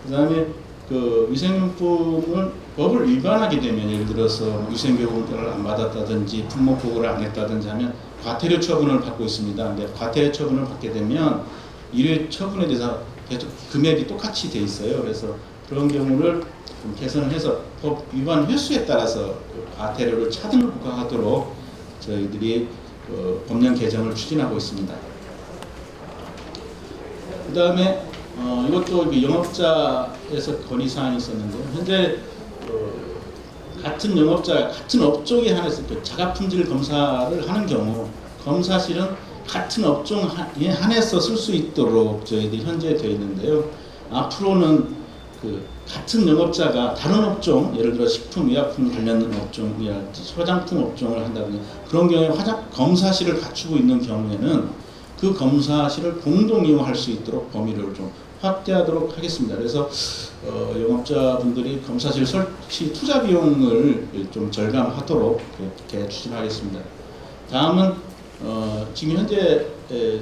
그다음에 그 위생용품을 법을 위반하게 되면 예를 들어서 위생교육을 안 받았다든지 품목 보고를 안 했다든지 하면 과태료 처분을 받고 있습니다. 근데 과태료 처분을 받게 되면 일회 처분에 대해서 계속 금액이 똑같이 돼 있어요. 그래서 그런 경우를 좀 개선을 해서 법 위반 횟수에 따라서 과태료를 차등을 부과하도록 저희들이 법령 개정을 추진하고 있습니다. 그 다음에 이것도 영업자에서 건의사항이 있었는데요. 현재 같은 영업자, 같은 업종에 한해서 자가품질 검사를 하는 경우 검사실은 같은 업종에 한해서 쓸 수 있도록 저희들이 현재 되어 있는데요. 앞으로는 그 같은 영업자가 다른 업종, 예를 들어 식품, 의약품 관련 업종이랄지 화장품 업종을 한다든지 그런 경우에 검사실을 갖추고 있는 경우에는 그 검사실을 공동 이용할 수 있도록 범위를 좀 확대하도록 하겠습니다. 그래서 영업자분들이 검사실 설치 투자 비용을 좀 절감하도록 이렇게 추진하겠습니다. 다음은 지금 현재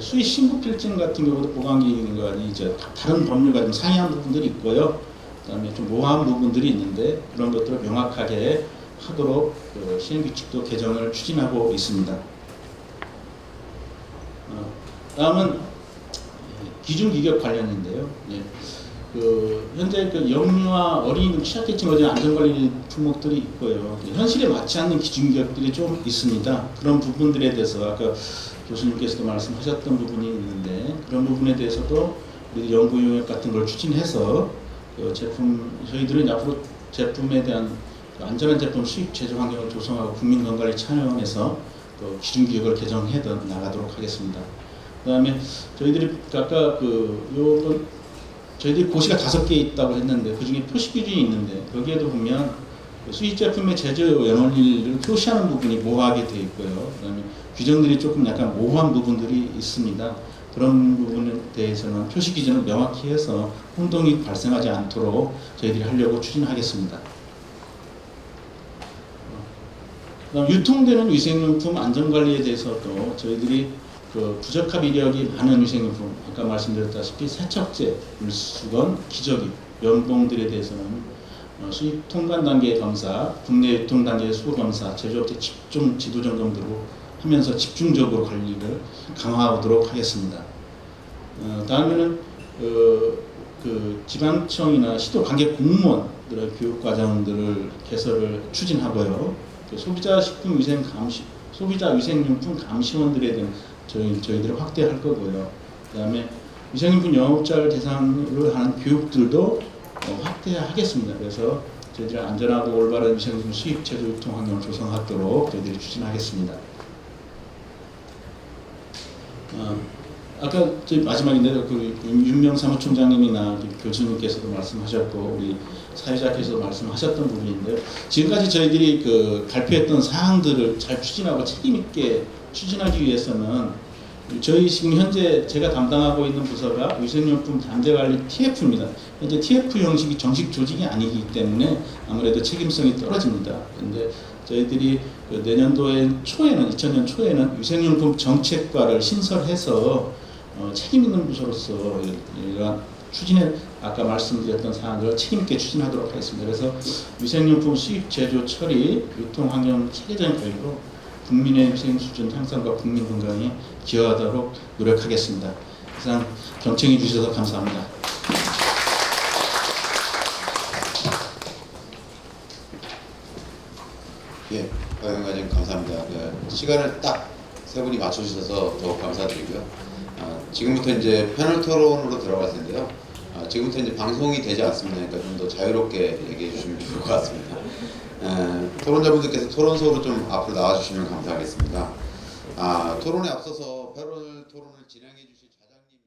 수의 신고 필증 같은 경우도 보강기관이 이제 다른 법률과 좀 상이한 부분들이 있고요. 그다음에 좀 모호한 부분들이 있는데 그런 것들을 명확하게 하도록 시행규칙도 개정을 추진하고 있습니다. 다음은 기준규격 관련인데요. 예. 현재 영유아 어린이 등 취약계층 어린 안전관리 품목들이 있고요. 현실에 맞지 않는 기준규격들이 좀 있습니다. 그런 부분들에 대해서 아까 교수님께서도 말씀하셨던 부분이 있는데 그런 부분에 대해서도 우리 연구 용역 같은 걸 추진해서 저희들은 앞으로 제품에 대한 안전한 제품 수입 제조 환경을 조성하고 국민건강을 참여해서 기준규격을 개정해 나가도록 하겠습니다. 그다음에 저희들이 아까 요건 저희들이 고시가 5개 있다고 했는데 그중에 표시 기준이 있는데 거기에도 보면 수입 제품의 제조 연원리를 표시하는 부분이 모호하게 되어 있고요. 그다음에 규정들이 조금 약간 모호한 부분들이 있습니다. 그런 부분에 대해서는 표시 기준을 명확히 해서 혼동이 발생하지 않도록 저희들이 하려고 추진하겠습니다. 그다음 유통되는 위생용품 안전관리에 대해서도 저희들이 그 부적합 이력이 많은 위생용품, 아까 말씀드렸다시피 세척제, 물수건, 기저귀, 면봉들에 대해서는 수입 통관 단계 검사, 국내 유통 단계 수거 검사, 제조업체 집중 지도 점검 등으로 하면서 집중적으로 관리를 강화하도록 하겠습니다. 다음에는 그 지방청이나 시도 관계 공무원들의 교육 과정들을 개설을 추진하고요. 그 소비자 식품 위생 감시, 소비자 위생용품 감시원들에 대한 저희들을 확대할 거고요. 그다음에 위생용품 영업자를 대상으로 하는 교육들도 확대하겠습니다. 그래서 저희들이 안전하고 올바른 위생용품 수입, 제조, 유통 환경을 조성하도록 저희들이 추진하겠습니다. 아까 저희 마지막인데 그 윤명 사무총장님이나 교수님께서도 말씀하셨고 우리 사회자께서도 말씀하셨던 부분인데요. 지금까지 저희들이 그 발표했던 사항들을 잘 추진하고 책임 있게 추진하기 위해서는 저희 지금 현재 제가 담당하고 있는 부서가 위생용품 잠재관리 TF입니다. 현재 TF 형식이 정식 조직이 아니기 때문에 아무래도 책임성이 떨어집니다. 그런데 저희들이 그 내년도에 초에는 2000년 초에는 위생용품 정책과를 신설해서 책임 있는 부서로서 이러한 추진에 아까 말씀드렸던 사항들을 책임 있게 추진하도록 하겠습니다. 그래서 위생용품 수입, 제조, 처리, 유통 환경 체계적인 관리로 국민의 위생 수준 향상과 국민 건강에 기여하도록 노력하겠습니다. 이상 경청해 주셔서 감사합니다. 예, 박영 과장님 감사합니다. 시간을 딱 세 분이 맞춰주셔서 더욱 감사드리고요. 지금부터 이제 패널 토론으로 들어갈 텐데요. 지금부터 이제 방송이 되지 않습니다. 그러니까 좀 더 자유롭게 얘기해 주시면 좋을 것 같습니다. 토론자분들께서 토론소로 좀 앞으로 나와주시면 감사하겠습니다. 토론에 앞서서 패널 토론을 진행해 주실 자장님